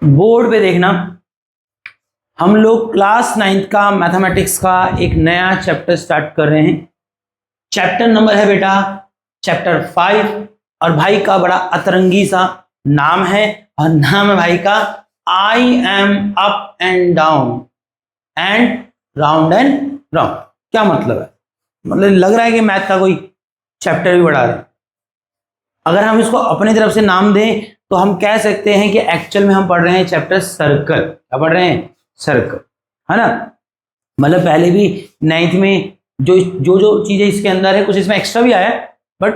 Board पे देखना, हम लोग क्लास 9th का मैथमेटिक्स का एक नया चैप्टर स्टार्ट कर रहे हैं। चैप्टर नंबर है बेटा चैप्टर 5 और भाई का बड़ा अतरंगी सा नाम है और नाम है भाई का I am up and down and round and round. क्या मतलब है? मतलब लग रहा है कि मैथ का कोई चैप्टर भी पढ़ा रहे हैं। अगर हम इसको अपनी तरफ से नाम दें तो हम कह सकते हैं कि एक्चुअल में हम पढ़ रहे हैं चैप्टर सर्कल। क्या पढ़ रहे हैं? सर्कल, है ना। मतलब पहले भी 9th में जो जो जो चीजें इसके अंदर है, कुछ इसमें एक्स्ट्रा भी आया है, बट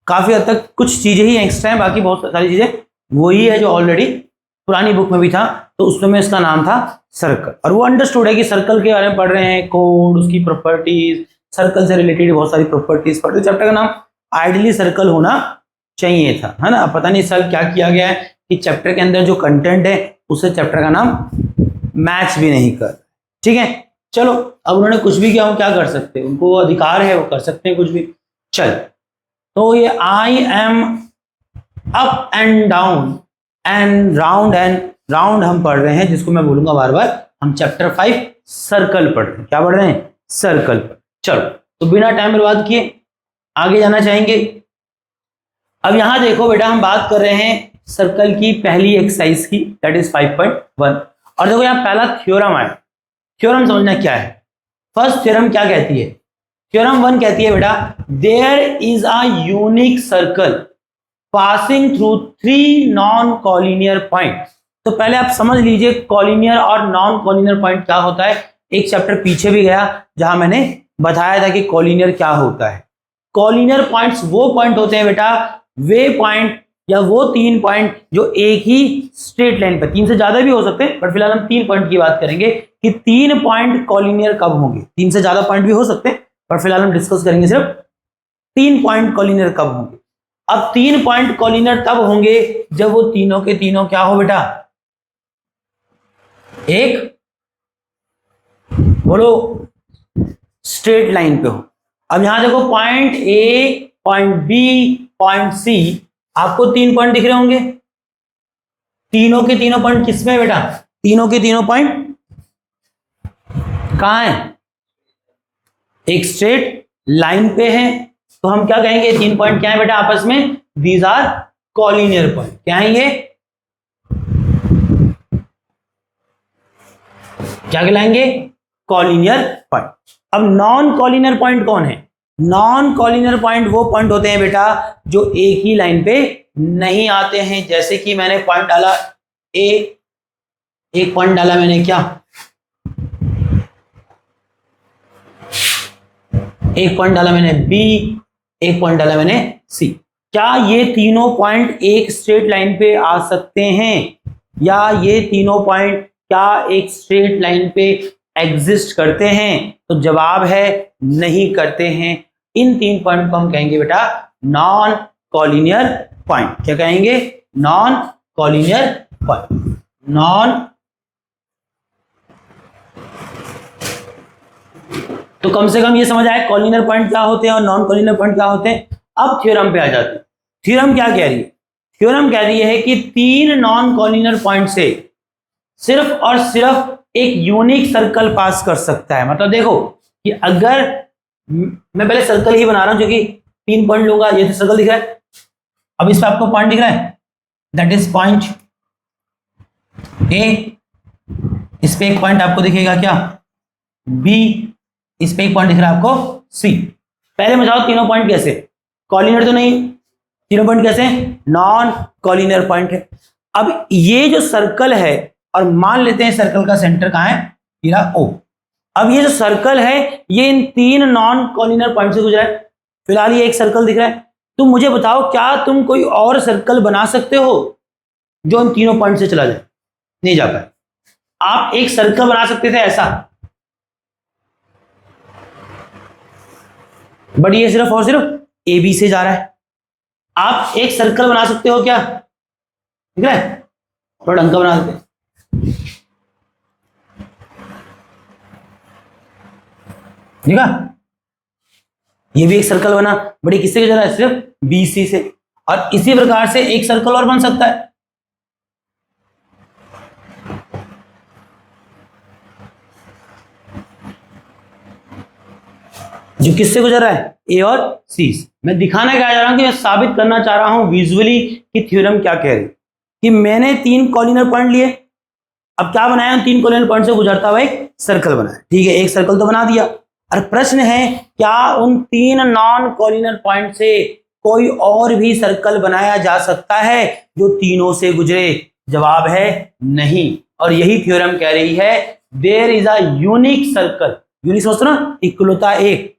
काफी हद तक कुछ चीजें ही एक्स्ट्रा हैं, बाकी बहुत सारी चीजें वही है जो ऑलरेडी पुरानी बुक में भी था। तो उसमें इसका नाम था सर्कल और वो अंडरस्टूड है कि सर्कल के बारे में पढ़ रहे हैं, कोड, उसकी प्रॉपर्टीज, सर्कल से रिलेटेड बहुत सारी प्रॉपर्टीज पढ़ रहे। चैप्टर का नाम आइडियली सर्कल होना चाहिए था, है ना। अब पता नहीं सर क्या किया गया है कि चैप्टर के अंदर जो कंटेंट है उससे चैप्टर का नाम मैच भी नहीं कर। ठीक है, चलो अब उन्होंने कुछ भी किया, हम क्या कर सकते हैं, उनको अधिकार है, वो कर सकते हैं कुछ भी। चल, तो ये I am up and down and round हम पढ़ रहे हैं, जिसको मैं बोलूंगा बार बार, हम चैप्टर 5 सर्कल पढ़ रहे हैं। क्या पढ़ रहे हैं? सर्कल। चलो, तो बिना टाइम बर्बाद किए आगे जाना चाहेंगे। अब यहां देखो बेटा, हम बात कर रहे हैं सर्कल की पहली एक्सरसाइज की, दैट इज 5.1। और देखो यहां पहला थ्योरम आया। थ्योरम समझना क्या है। फर्स्ट थ्योरम क्या कहती है? थ्योरम 1 कहती है बेटा, there is a unique circle passing through 3 non collinear point. तो पहले आप समझ लीजिए कॉलिनियर और नॉन कॉलिनियर पॉइंट क्या होता है। एक चैप्टर पीछे भी गया जहां मैंने बताया था कि कॉलिनियर क्या होता है। कॉलिनियर पॉइंट्स वो पॉइंट होते हैं बेटा, वे पॉइंट या वो 3 पॉइंट जो एक ही स्ट्रेट लाइन पर, 3 से ज्यादा भी हो सकते हैं, बट फिलहाल हम 3 पॉइंट की बात करेंगे कि 3 पॉइंट कॉलिनियर कब होंगे। 3 से ज्यादा पॉइंट भी हो सकते हैं, पर फिलहाल हम डिस्कस करेंगे सिर्फ 3 पॉइंट कॉलिनियर कब होंगे। अब 3 पॉइंट कॉलिनियर तब होंगे जब वो तीनों के तीनों क्या हो बेटा? एक, बोलो, स्ट्रेट लाइन पे हो। अब यहां देखो, point A, point B, point C, आपको 3 पॉइंट दिख रहे होंगे। तीनों के तीनों पॉइंट किसमें है बेटा? तीनों के तीनों पॉइंट कहां है? एक स्ट्रेट लाइन पे है। तो हम क्या कहेंगे? 3 पॉइंट क्या है बेटा आपस में? These are collinear point. क्या है ये? क्या कहलाएंगे? Collinear point. अब नॉन कॉलिनियर पॉइंट कौन है? नॉन कॉलिनियर पॉइंट वो पॉइंट होते हैं बेटा जो एक ही लाइन पे नहीं आते हैं। जैसे कि मैंने पॉइंट डाला ए, एक पॉइंट डाला मैंने, क्या एक पॉइंट डाला मैंने बी, एक पॉइंट डाला मैंने सी। क्या ये तीनों पॉइंट एक स्ट्रेट लाइन पे आ सकते हैं? या ये तीनों पॉइंट क्या एक स्ट्रेट लाइन पे एग्जिस्ट करते हैं? तो जवाब है नहीं करते हैं। इन 3 पॉइंट को हम कहेंगे बेटा नॉन कॉलिनियर पॉइंट। क्या कहेंगे? Non collinear point. नॉन, तो कम से कम ये समझ आए कॉलिनियर पॉइंट क्या होते हैं और नॉन कॉलिनियर पॉइंट क्या होते हैं। अब थ्योरम पे आ जाते हैं। थ्योरम क्या कह रही है? थ्योरम कह रही है कि 3 नॉन कॉलिनियर पॉइंट से सिर्फ और सिर्फ एक यूनिक सर्कल पास कर सकता है। मतलब देखो कि अगर मैं पहले सर्कल ही बना रहा हूं, जो कि 3 पॉइंट लूंगा, ये सर्कल दिख रहा है। अब इस पे आपको पॉइंट दिख रहा है, दैट इज पॉइंट ए। इस पे एक पॉइंट आपको दिखेगा क्या? बी। इस पे एक पॉइंट दिख रहा है आपको सी। पहले बताओ तीनों पॉइंट कैसे? कॉलिनियर तो नहीं, तीनों पॉइंट कैसे? नॉन कॉलिनियर पॉइंट है। अब ये जो सर्कल है, और मान लेते हैं सर्कल का सेंटर कहां है? मेरा ओ। अब ये जो सर्कल है ये इन 3 नॉन कॉलिनियर पॉइंट से गुजरा है। फिलहाल ये एक सर्कल दिख रहा है। तुम मुझे बताओ, क्या तुम कोई और सर्कल बना सकते हो जो इन तीनों पॉइंट से चला जाए? नहीं जा पाए। आप एक सर्कल बना सकते थे ऐसा, बट ये सिर्फ और सिर्फ ए बी से जा रहा है। आप एक सर्कल बना सकते हो क्या? ठीक है, थोड़ा ढंग का बना देते हैं। ठीक है, ये भी एक सर्कल बना, बड़ी किससे जा रहा है? सिर्फ बी सी से। और इसी प्रकार से एक सर्कल और बन सकता है। जो किससे गुजर रहा है, ए और सी से। मैं दिखाना क्या चाह रहा हूं कि मैं साबित करना चाह रहा हूं विजुअली कि थ्योरम क्या कह रही है, कि मैंने 3 कॉलिनर पॉइंट लिए, अब क्या बनाया, 3 कॉलिनर पॉइंट से गुजरता हुआ एक सर्कल बनाया, ठीक है, एक सर्कल तो बना दिया। और प्रश्न है क्या उन 3 नॉन कॉलिनर पॉइंट से कोई और भी सर्कल बनाया जा सकता है जो तीनों से गुजरे? जवाब है नहीं। और यही थ्योरम कह रही है there is a unique circle, unique सोचो ना, इकलौता एक,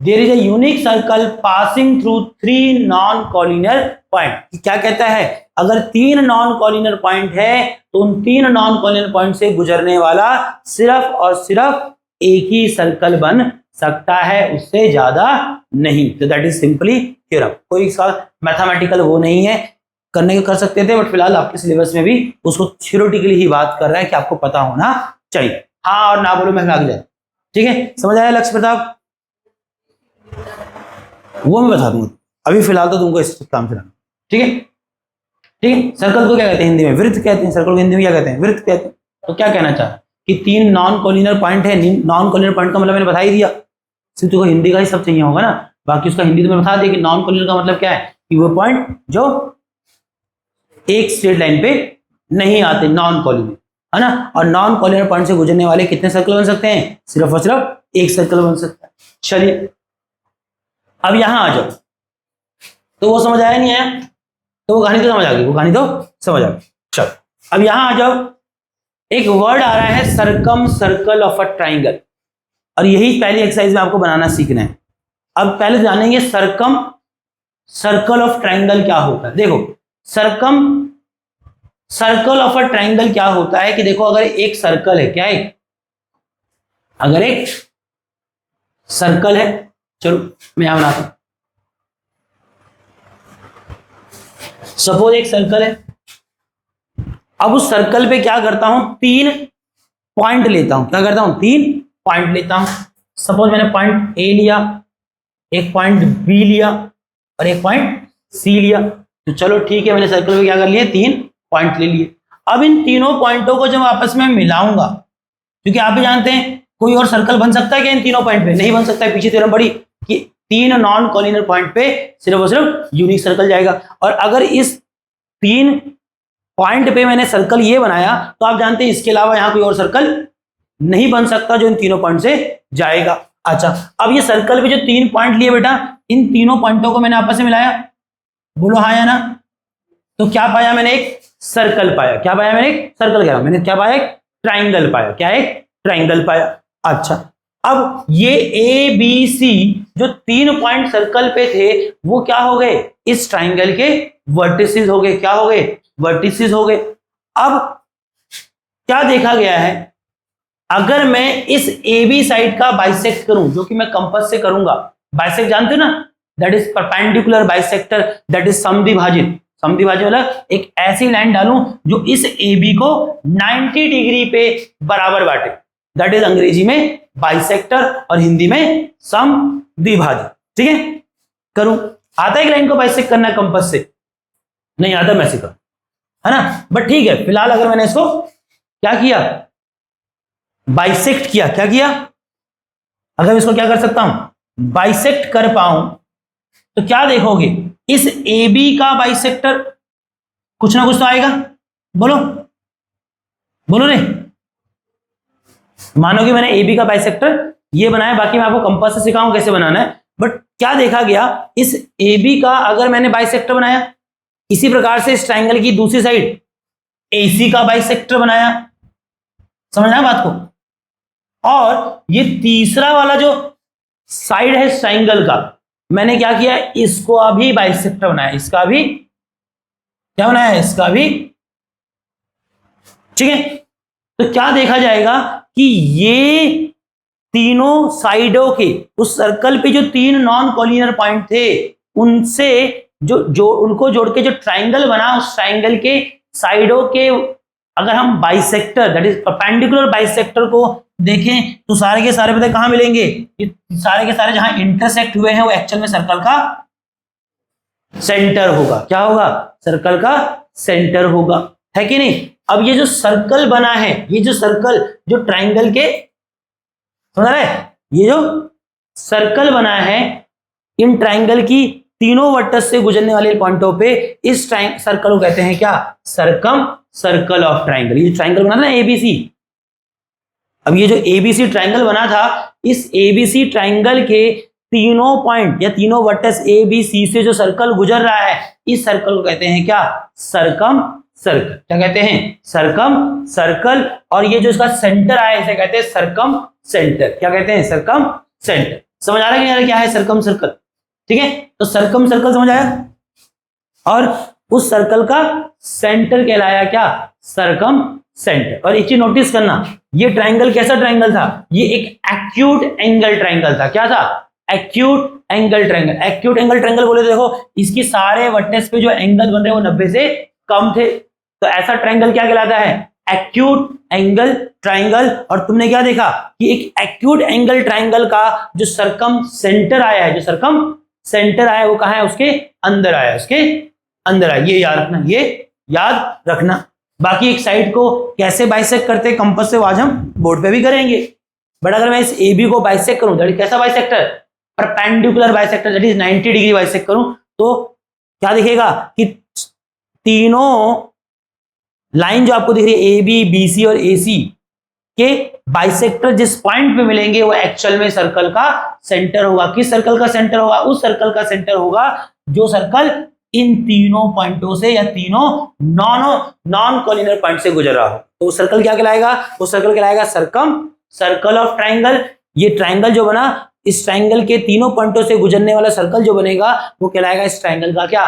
there is a unique circle passing through 3 non collinear point. क्या कहता है, अगर 3 नॉन कॉलिनर पॉइंट है तो उन 3 नॉन कॉलिनर पॉइंट से गुजरने वाला सिर्फ और सिर्फ एक ही सर्कल बन सकता है, उससे ज्यादा नहीं। तो दैट इज सिंपली थ्योरम। कोई इसका मैथमेटिकल वो नहीं है, करने को कर सकते थे, बट फिलहाल आपके सिलेबस में भी उसको थ्योरेटिकली ही बात कर रहा है कि आपको पता होना चाहिए। हाँ और ना बोलो मैं भाग जाए, ठीक है, समझ आया लक्ष्य प्रताप? वो मैं बता दूंगा, अभी फिलहाल तो तुमको इस काम चलाना, ठीक है। ठीक है, सर्कल को क्या कहते हैं हिंदी में? वृत्त कहते हैं। सर्कल को हिंदी में क्या कहते हैं? वृत्त कहते हैं। तो क्या कहना चाह कि 3 नॉन कॉलिनर पॉइंट है। नॉन कॉलिनर पॉइंट का मतलब मैंने बता ही दिया, सिर्फ तुमको हिंदी का ही सब चाहिए होगा ना, बाकी उसका हिंदी तो मैं बता दिया कि नॉन कॉलिनर का मतलब क्या है, कि वो पॉइंट जो एक स्ट्रेट लाइन पे नहीं आते, नॉन कॉलिनर, है ना। और नॉन कॉलिनर पॉइंट से गुजरने वाले कितने सर्कल बन सकते हैं? सिर्फ और सिर्फ एक सर्कल बन सकता है। चलिए अब यहां आ जाओ, तो वो समझ आया नहीं आया? तो वो कहानी तो समझ आ गई, वो कहानी तो समझ आ गई। चलो अब यहां आ जाओ, एक वर्ड आ रहा है सरकम सर्कल ऑफ अ ट्राइंगल, और यही पहली एक्सरसाइज में आपको बनाना सीखना है। अब पहले जानेंगे सरकम सर्कल ऑफ ट्राइंगल क्या होता है। देखो सरकम सर्कल ऑफ अ ट्राइंगल क्या होता है कि देखो अगर एक सर्कल है, क्या है, अगर एक सर्कल है, चलो मैं यहां बनाता हूं, सपोज एक सर्कल है। अब उस सर्कल पे क्या करता हूं, 3 पॉइंट लेता हूं। क्या करता हूं? 3 पॉइंट लेता हूं। सपोज मैंने पॉइंट ए लिया, एक पॉइंट बी लिया और एक पॉइंट सी लिया। तो चलो ठीक है, मैंने सर्कल पे क्या कर लिए, 3 पॉइंट ले लिए। अब इन तीनों पॉइंटों को जब आपस में मिलाऊंगा, क्योंकि आप भी जानते हैं कोई और सर्कल बन सकता है क्या इन तीनों पॉइंट पे? नहीं बन सकता है। पीछे थ्योरम पड़ी कि 3 नॉन कॉलिनर पॉइंट पे सिर्फ और सिर्फ यूनिक सर्कल जाएगा। और अगर इस 3 पॉइंट पे मैंने सर्कल ये बनाया, तो आप जानते हैं इसके अलावा यहां कोई और सर्कल नहीं बन सकता जो इन तीनों पॉइंट से जाएगा। अच्छा, अब ये सर्कल पे जो 3 पॉइंट लिए बेटा, इन तीनों पॉइंटों को मैंने आपस में मिलाया, बोलो हाँ या ना। तो क्या पाया मैंने? एक सर्कल पाया। क्या पाया मैंने? एक सर्कल। कह रहा मैंने क्या पाया? एक ट्राइंगल पाया। क्या? एक ट्राइंगल पाया। अच्छा, अब ये ए बी सी जो 3 पॉइंट सर्कल पे थे वो क्या हो गए? इस ट्राइंगल के वर्टिसेस हो गए। क्या हो गए? वर्टिसेस हो गए। अब क्या देखा गया है, अगर मैं इस ए बी साइड का बाइसेक्ट करूं, जो कि मैं कंपास से करूंगा, बाइसेक्ट जानते हो ना, that is perpendicular bisector, that is समद्विभाजित। समद्विभाजित मतलब एक ऐसी लाइन डालूं जो इस ए बी को 90 डिग्री पे बराबर बांटे, दैट इज अंग्रेजी में बाइसेक्टर और हिंदी में समद्विभाजित। ठीक है, करूं। आता है कि लाइन को बाइसेक्ट करना कंपास से? नहीं आता, मैं सिखा, है ना। बट ठीक है, फिलहाल अगर मैंने इसको क्या किया, बाइसेक्ट किया, क्या किया, अगर इसको क्या कर सकता हूं, बाइसेक्ट कर पाऊं, तो क्या देखोगे, इस ए बी का बाइसेक्टर कुछ ना कुछ तो आएगा। बोलो बोलो रे, मानो कि मैंने ए बी का बाइसेक्टर ये बनाया, बाकी मैं आपको कंपास से सिखाऊं कैसे बनाना है। बट क्या देखा गया, इस ए बी का अगर मैंने बाइसेक्टर बनाया, इसी प्रकार से इस ट्राइंगल की दूसरी साइड एसी का बाइसेक्टर बनाया, समझना बात को। और ये तीसरा वाला जो साइड है ट्राइंगल का, मैंने क्या किया, इसको अभी बाइसेक्टर बनाया, इसका भी क्या बनाया, इसका भी। ठीक है, तो क्या देखा जाएगा कि ये तीनों साइडों के उस सर्कल पे जो 3 नॉन कॉलिनियर पॉइंट थे, उनसे जो उनको जोड़ के जो ट्राइंगल बना, उस ट्राइंगल के साइडों के अगर हम bisector, that is perpendicular bisector को देखें, तो सारे के सारे पता कहां मिलेंगे, ये सारे के सारे जहां इंटरसेक्ट हुए हैं वो एक्चुअल में सर्कल का सेंटर होगा। क्या होगा? सर्कल का सेंटर होगा, है कि नहीं। अब ये जो सर्कल बना है, ये जो सर्कल जो ट्राइंगल के, समझ रहे, ये जो सर्कल बना है इन ट्राइंगल की तीनों वर्टस से गुजरने वाले पॉइंटों पे, इस सर्कल को कहते हैं क्या? Circum circle of triangle. ये ट्राइंगल बना था ना एबीसी, अब ये जो एबीसी ट्राइंगल बना था, इस एबीसी ट्राइंगल के तीनों पॉइंट या तीनों वर्टेक्स ए बी सी से जो सर्कल गुजर रहा है, इस सर्कल को कहते हैं क्या? Circum circle. क्या कहते हैं? Circum circle. और ये जो इसका सेंटर आया इसे कहते हैं सर्कम सेंटर। क्या कहते हैं? Circum centre. समझ आ रहा है कि क्या है सर्कम सर्कल? ठीक है, तो सर्कम सर्कल समझ आया। और उस सर्कल का सेंटर कहलाया क्या? Circum centre. और एक चीज नोटिस करना, ये ट्राइंगल कैसा ट्राइंगल था? ये एक एक्यूट एंगल ट्राइंगल था। क्या था? Acute angle triangle. Acute angle triangle बोले तो देखो, इसकी सारे वर्टेक्स पे जो एंगल बन रहे हैं वो 90 से कम थे, तो ऐसा ट्राइंगल क्या कहलाता है? Acute angle triangle. और तुमने क्या देखा कि एक एक्यूट एंगल ट्राइंगल का जो सर्कम सेंटर आया है, जो सर्कम सेंटर आया है वो कहां है? उसके अंदर आया, उसके अंदर आया। ये याद रखना, ये याद रखना। बाकी एक साइड को कैसे बाइसेक्ट करते हैं कंपास से, आज हम बोर्ड पे भी करेंगे। बट अगर मैं इस ए बी को बाइसेक्ट करूं, दैट इज कैसा bisector? Perpendicular bisector, that is 90 degree bisect करूं, तो क्या दिखेगा कि तीनों लाइन जो आपको दिख रही है ए बी बी सी और ए सी के बाइसेक्टर जिस पॉइंट पे मिलेंगे वो एक्चुअल में सर्कल का सेंटर होगा। किस सर्कल का सेंटर होगा? उस सर्कल का सेंटर होगा जो सर्कल इन तीनों पॉइंटों से या तीनों नॉन कॉलिनर पॉइंट से गुजर रहा हो, तो वो सर्कल क्या कहलाएगा? वो सर्कल कहलाएगा सर्कम सर्कल ऑफ ट्राइंगल। ये ट्राइंगल जो बना, इस ट्राइंगल के तीनों पॉइंटों से गुजरने वाला सर्कल जो बनेगा वो कहलाएगा इस ट्राइंगल का क्या?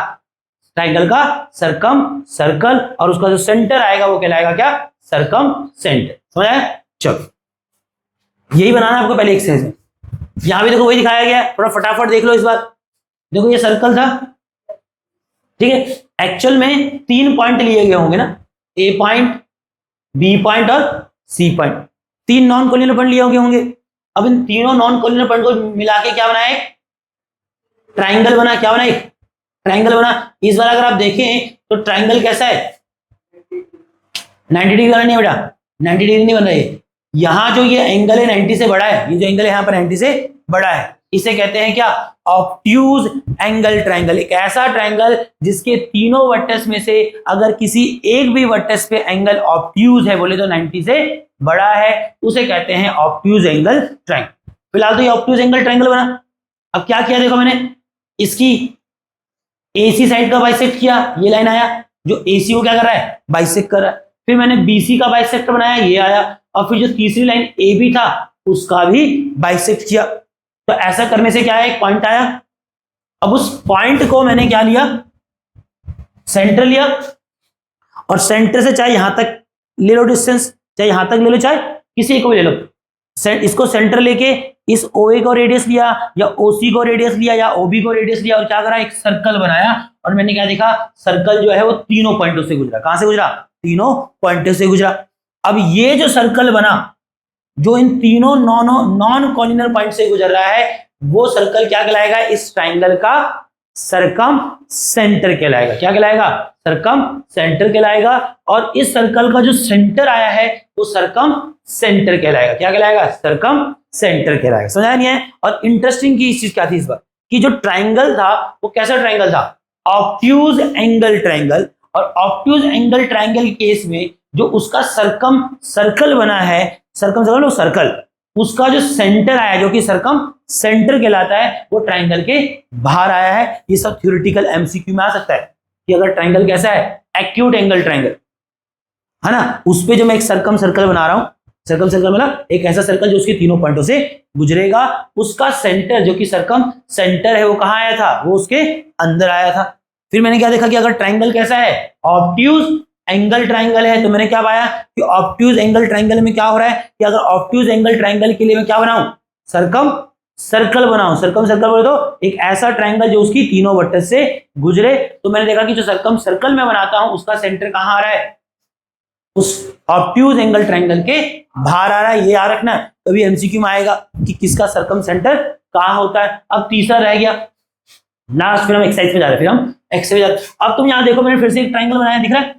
ट्राइंगल का सर्कम सर्कल। और उसका जो सेंटर आएगा वो कहलाएगा क्या? Circum centre. समझ आया? चलो, यही बनाना है आपको पहले एक्सरसाइज में। यहां भी देखो वही दिखाया गया, थोड़ा फटाफट देख लो इस बार। देखो ये सर्कल था, ठीक है। एक्चुअल में 3 पॉइंट लिए गए होंगे ना, ए पॉइंट, बी पॉइंट और C point. 3 non collinear point लिए होंगे। अब इन तीनों नॉन कोलिनियर पॉइंट को मिला के क्या बना? एक ट्राइंगल बना। क्या बना? एक ट्राइंगल बना। इस बार अगर आप देखें तो ट्राइंगल कैसा है? 90 डिग्री वाला नहीं बेटा, 90 डिग्री नहीं बन रहा है। यहां जो ये एंगल है 90 से बड़ा है, ये जो एंगल है यहां पर 90 से बड़ा है, इसे कहते हैं क्या? Obtuse angle triangle. एक ऐसा ट्राइंगल जिसके तीनों वर्टेक्स में से अगर किसी एक भी वर्टेक्स पे एंगल ऑब्ट्यूज है, बोले तो 90 से बड़ा है, उसे कहते हैं ऑब्ट्यूज एंगल ट्राइंगल। फिलहाल तो ये ऑब्ट्यूज एंगल ट्राइंगल बना। अब क्या किया देखो, मैंने इसकी एसी साइड का बाइसेक्ट किया, ये लाइन आया जो एसी को क्या कर रहा है? बाइसेक्ट कर रहा है। फिर मैंने बीसी का बाइसेक्टर बनाया, ये आया। और फिर जो तीसरी लाइन ए बी था उसका भी बाइसेक्ट किया। तो ऐसा करने से क्या है? एक पॉइंट आया। अब उस पॉइंट को मैंने क्या लिया? सेंटर लिया। और सेंटर से चाहे यहां तक ले लो डिस्टेंस, चाहे यहां तक ले लो, चाहे किसी एक को ले लो। इसको सेंटर लेके इस ओए को रेडियस लिया या ओसी को रेडियस लिया या ओबी को रेडियस लिया और क्या करा? एक सर्कल बनाया। और मैंने क्या देखा? सर्कल जो है वो तीनों पॉइंटों से गुजरा। कहां से गुजरा? तीनों पॉइंटों से गुजरा। अब ये जो सर्कल बना, जो इन तीनों नॉन कॉलिनर पॉइंट से गुजर रहा है, वो सर्कल क्या कहलाएगा? इस ट्राइंगल का सर्कम सेंटर कहलाएगा। क्या कहलाएगा? सर्कम सेंटर कहलाएगा। और इस सर्कल का जो सेंटर आया है वो सर्कम सेंटर कहलाएगा। क्या कहलाएगा? सर्कम सेंटर कहलाएगा। समझा नहीं है? और इंटरेस्टिंग की चीज क्या थी इस बार, कि जो ट्राइंगल था वो कैसा ट्राइंगल था? Obtuse angle triangle. और ऑब्ट्यूज एंगल ट्राइंगल के केस में जो उसका सर्कम सर्कल बना है, सर्कम सर्कल सर्कल, उसका जो सेंटर आया जो कि सर्कम सेंटर कहलाता है, वो ट्राइंगल के बाहर आया है। ये सब थ्योरेटिकल एमसीक्यू में आ सकता है कि अगर ट्राइंगल कैसा है? एक्यूट एंगल ट्राइंगल है ना, उस पे जो मैं एक सर्कम सर्कल बना रहा हूं, सर्कम सर्कल मतलब एक ऐसा सर्कल जो उसके तीनों पॉइंटों से गुजरेगा, उसका सेंटर जो कि सर्कम सेंटर है वो कहां आया था? वो उसके अंदर आया था। फिर मैंने क्या देखा कि अगर ट्राइंगल कैसा है? ऑब्ट्यूज एंगल ट्राइंगल है, तो मैंने क्या पाया कि ऑब्ट्यूज एंगल ट्राइंगल में क्या हो रहा है कि अगर ऑब्ट्यूज एंगल ट्राइंगल के लिए मैं क्या बनाऊं? सर्कम सर्कल बनाऊं। सर्कम सर्कल बोले तो एक ऐसा ट्राइंगल जो उसकी तीनों वर्टेक्स से गुजरे। तो मैंने देखा कि जो सर्कम सर्कल में बनाता हूं उसका सेंटर कहां आ रहा है? उस ऑब्ट्यूज एंगल ट्राइंगल के बाहर आ रहा है। ये याद रखना, कभी एमसीक्यू में आएगा कि किसका सर्कम सेंटर कहां होता है। अब तीसरा रह गया लास्ट, फिर हम एक्सरसाइज में जा रहे हैं। फिर हम एक्सरसाइज, अब तुम यहां देखो, मैंने फिर से एक ट्राइंगल बनाया, दिख रहा है?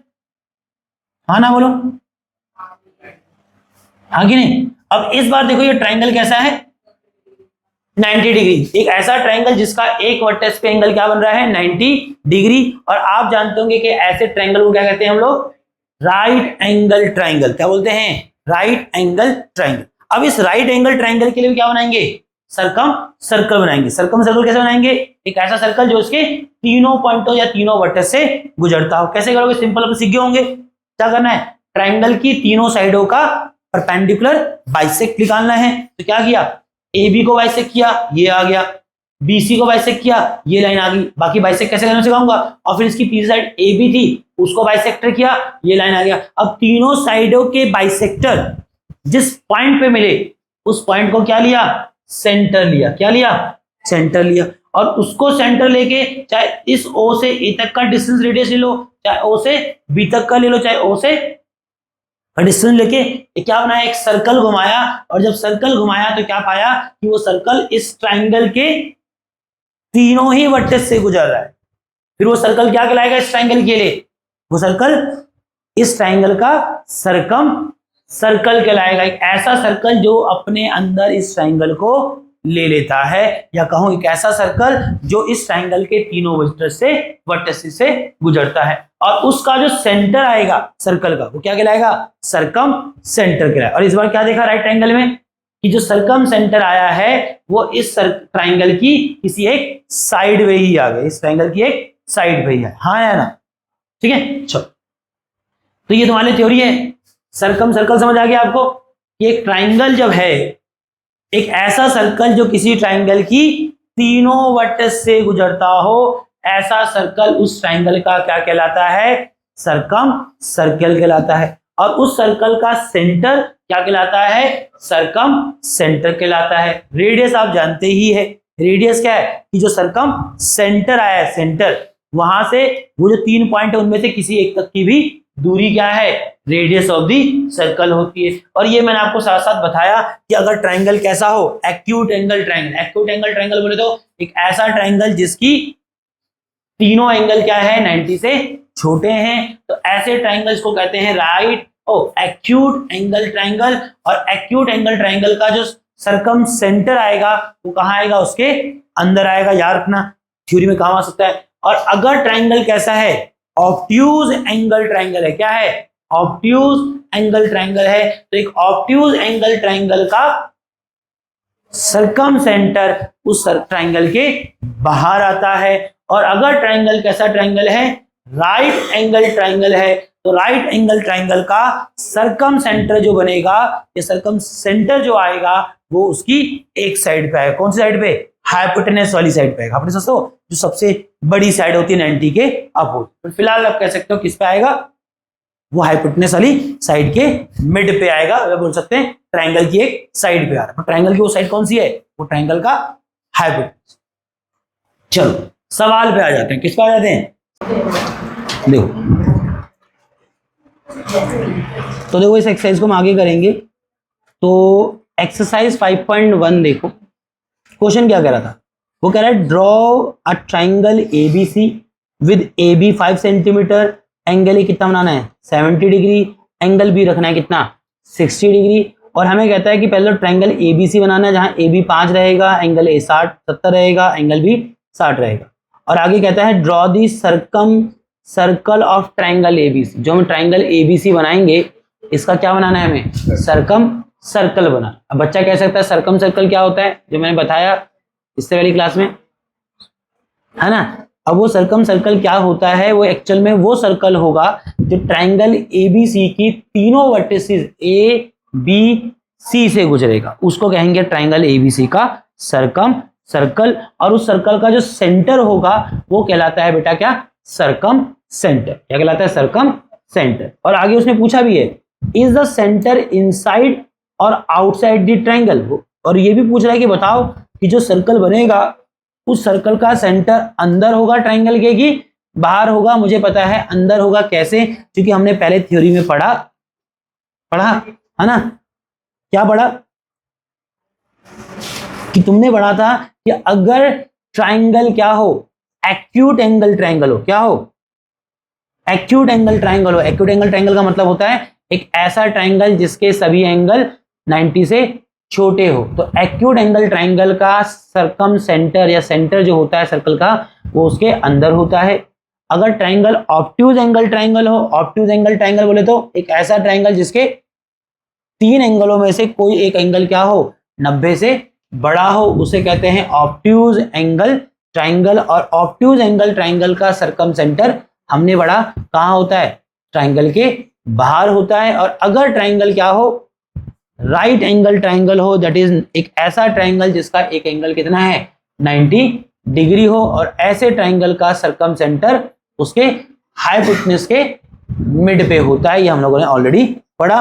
हाँ ना बोलो, हाँ कि नहीं? अब इस बार देखो ये ट्राइंगल कैसा है? 90 डिग्री। एक ऐसा ट्रायंगल जिसका एक वर्टेक्स पे एंगल क्या बन रहा है 90 डिग्री। और आप जानते होंगे कि ऐसे ट्रायंगल को क्या कहते हैं हम लोग, राइट एंगल ट्रायंगल। क्या बोलते हैं, राइट एंगल ट्रायंगल। अब इस राइट एंगल ट्रायंगल के लिए क्या बनाएंगे, सर्कम सर्कल बनाएंगे। सर्कम सर्कल कैसे बनाएंगे, एक ऐसा सर्कल जो उसके तीनों पॉइंटों या तीनों वर्टेक्स से गुजरता हो। कैसे करोगे, सिंपल, आप सीख गए होंगे। क्या करना है, ट्रायंगल की तीनों साइडों का परपेंडिकुलर बाइसेक्ट निकालना है। तो क्या किया, ए बी को बाइसेक्ट किया, ये आ गया, बी सी को बाइसेक्ट किया, ये लाइन आ गई। बाकी बाइसेक्ट कैसे करना सिखाऊंगा। और फिर इसकी तीसरी साइड ए बी थी, उसको बाइसेक्टर किया, ये लाइन आ गया। अब तीनों साइडों के बाइसेक्टर जिस पॉइंट पे मिले उस पॉइंट को क्या लिया, सेंटर लिया। क्या लिया, सेंटर लिया। और उसको सेंटर लेके चाहे इस ओ से ए तक का डिस्टेंस रेडियस ले लो, चाहे ओ से बी तक का ले लो, चाहे ओ से डिस्टेंस लेके क्या बनाया, एक सर्कल घुमाया। और जब सर्कल घुमाया तो क्या पाया कि वो सर्कल इस ट्रायंगल के तीनों ही वर्टेक्स से गुजर रहा है। फिर वो सर्कल क्या कहलाएगा इस ट्रायंगल के लिए, वो सर्कल इस ट्रायंगल का सर्कम सर्कल कहलाएगा। एक ऐसा सर्कल जो अपने अंदर इस ट्रायंगल को ले लेता है, या कहूं एक ऐसा सर्कल जो इस ट्रायंगल के तीनों वर्टेक्स से गुजरता है। और उसका जो सेंटर आएगा सर्कल का वो क्या कहलाएगा, सर्कम सेंटर कहलाएगा। और इस बार क्या देखा राइट ट्रायंगल में कि जो सर्कम सेंटर आया है वो इस ट्रायंगल की किसी एक साइड पे ही आ गया, इस ट्रायंगल की एक साइड पे ही है। हाँ या ना, ठीक है। चलो, तो ये तुम्हारी थ्योरी है। सर्कम सर्कल समझ आ गया आपको कि एक ट्रायंगल जब है, एक ऐसा सर्कल जो किसी ट्रायंगल की तीनों वर्टेक्स से गुजरता हो, ऐसा सर्कल उस ट्रायंगल का क्या कहलाता है, सर्कम सर्कल कहलाता है। और उस सर्कल का सेंटर क्या कहलाता है, सर्कम सेंटर कहलाता है। रेडियस आप जानते ही है, रेडियस क्या है कि जो सर्कम सेंटर आया है, सेंटर वहां से वो जो 3 पॉइंट है उनमें से किसी एक तक की भी दूरी क्या है, रेडियस ऑफ दी सर्कल होती है। और ये मैंने आपको साथ साथ बताया कि अगर ट्रायंगल कैसा हो, acute angle triangle. Acute angle triangle बोले तो एक ऐसा ट्रायंगल जिसकी तीनों एंगल क्या है 90 से छोटे हैं, तो ऐसे ट्रायंगल्स को कहते हैं राइट एक्यूट एंगल ट्रायंगल। और एक्यूट एंगल ट्रायंगल का जो सर्कम सेंटर आएगा वो कहाँ आएगा, उसके अंदर आएगा। याद रखना, थ्योरी में काम आ सकता है। और अगर ट्रायंगल कैसा है, ऑब्ट्यूज एंगल ट्रायंगल है, क्या है, ऑब्ट्यूज एंगल ट्रायंगल है, तो एक ऑब्ट्यूज एंगल ट्रायंगल का सर्कम सेंटर उस ट्रायंगल के बाहर आता है। और अगर ट्रायंगल कैसा ट्रायंगल है, राइट एंगल ट्रायंगल है, तो राइट एंगल ट्रायंगल का सर्कम सेंटर जो बनेगा, ये सर्कम सेंटर जो आएगा वो उसकी एक साइड पे आएगा। कौन सी साइड पे, हाइपोटेनस वाली साइड पे आएगा। अपने दोस्तों जो सबसे बड़ी साइड होती है 90 के अपोजिट। तो फिलहाल आप कह सकते हो किस पे आएगा, वो हाइपोटेनस वाली साइड के मिड पे आएगा, या बोल सकते हैं ट्रायंगल की एक साइड पे आ रहा है। ट्रायंगल की वो साइड कौन सी है, वो ट्रायंगल का हाइपोटेनस। चलो सवाल पे आ जाते हैं। किस पे आ जाते हैं, देखो तो देखो इस एक्सरसाइज को हम आगे करेंगे। तो एक्सरसाइज 5.1 देखो, क्वेश्चन क्या कह रहा था, वो कह रहा है draw a triangle ABC with A B 5 centimetre, angle A कितना बनाना है 70 डिग्री, एंगल बी रखना है कितना 60 डिग्री। और हमें कहता है कि पहले ट्राइंगल एबीसी बनाना है, जहां ए बी 5 रहेगा, एंगल ए 70 रहेगा, एंगल बी 60 रहेगा। और आगे कहता है draw the circle of triangle ABC. जो हम ट्राइंगल एबीसी बनाएंगे इसका क्या बनाना है, हमें सर्कम सर्कल बनाना। अब बच्चा कह सकता है सर्कम सर्कल क्या होता है, जो मैंने बताया इससे पहली क्लास में, है ना। अब वो सर्कम सर्कल क्या होता है, वो एक्चुअल में वो सर्कल होगा जो ट्राइंगल एबीसी की तीनों वर्टिसेस ए बी सी से गुजरेगा, उसको कहेंगे ट्राइंगल एबीसी का सर्कम सर्कल। और उस सर्कल का जो सेंटर होगा वो कहलाता है बेटा क्या, सर्कम सेंटर। क्या कहलाता है, सर्कम सेंटर। और आगे उसने पूछा भी है इज द सेंटर इनसाइड और आउटसाइड द ट्राइंगल। और ये भी पूछ रहा है कि बताओ कि जो सर्कल बनेगा उस सर्कल का सेंटर अंदर होगा ट्राइंगल के कि बाहर होगा। मुझे पता है अंदर होगा, कैसे, क्योंकि हमने पहले थ्योरी में पढ़ा है ना। क्या पढ़ा कि तुमने पढ़ा था कि अगर ट्राइंगल क्या हो, एक्यूट एंगल ट्राइंगल हो, क्या हो, एक्यूट एंगल ट्राइंगल हो। एक्यूट एंगल ट्राइंगल का मतलब होता है एक ऐसा ट्राइंगल जिसके सभी एंगल 90 से छोटे हो। तो एक्यूट एंगल ट्राइंगल का सरकम सेंटर या सेंटर जो होता है सर्कल का वो उसके अंदर होता है। अगर ट्राइंगल ऑब्ट्यूज एंगल ट्राइंगल हो, ऑब्ट्यूज एंगल ट्राइंगल बोले तो एक ऐसा ट्राइंगल जिसके 3 एंगलों में से कोई एक एंगल क्या हो 90 से बड़ा हो, उसे कहते हैं ऑब्ट्यूज एंगल ट्राइंगल। और ऑब्ट्यूज एंगल ट्राइंगल का सरकम सेंटर हमने पढ़ा कहां होता है, ट्राइंगल के बाहर होता है। और अगर ट्राइंगल क्या हो राइट एंगल ट्राइंगल हो, दैट इज एक ऐसा ट्राइंगल जिसका एक एंगल कितना है 90 डिग्री हो, और ऐसे ट्राइंगल का सरकम सेंटर उसके हाइपोटेन्यूज के मिड पे होता है। ये हम लोगों ने ऑलरेडी पढ़ा।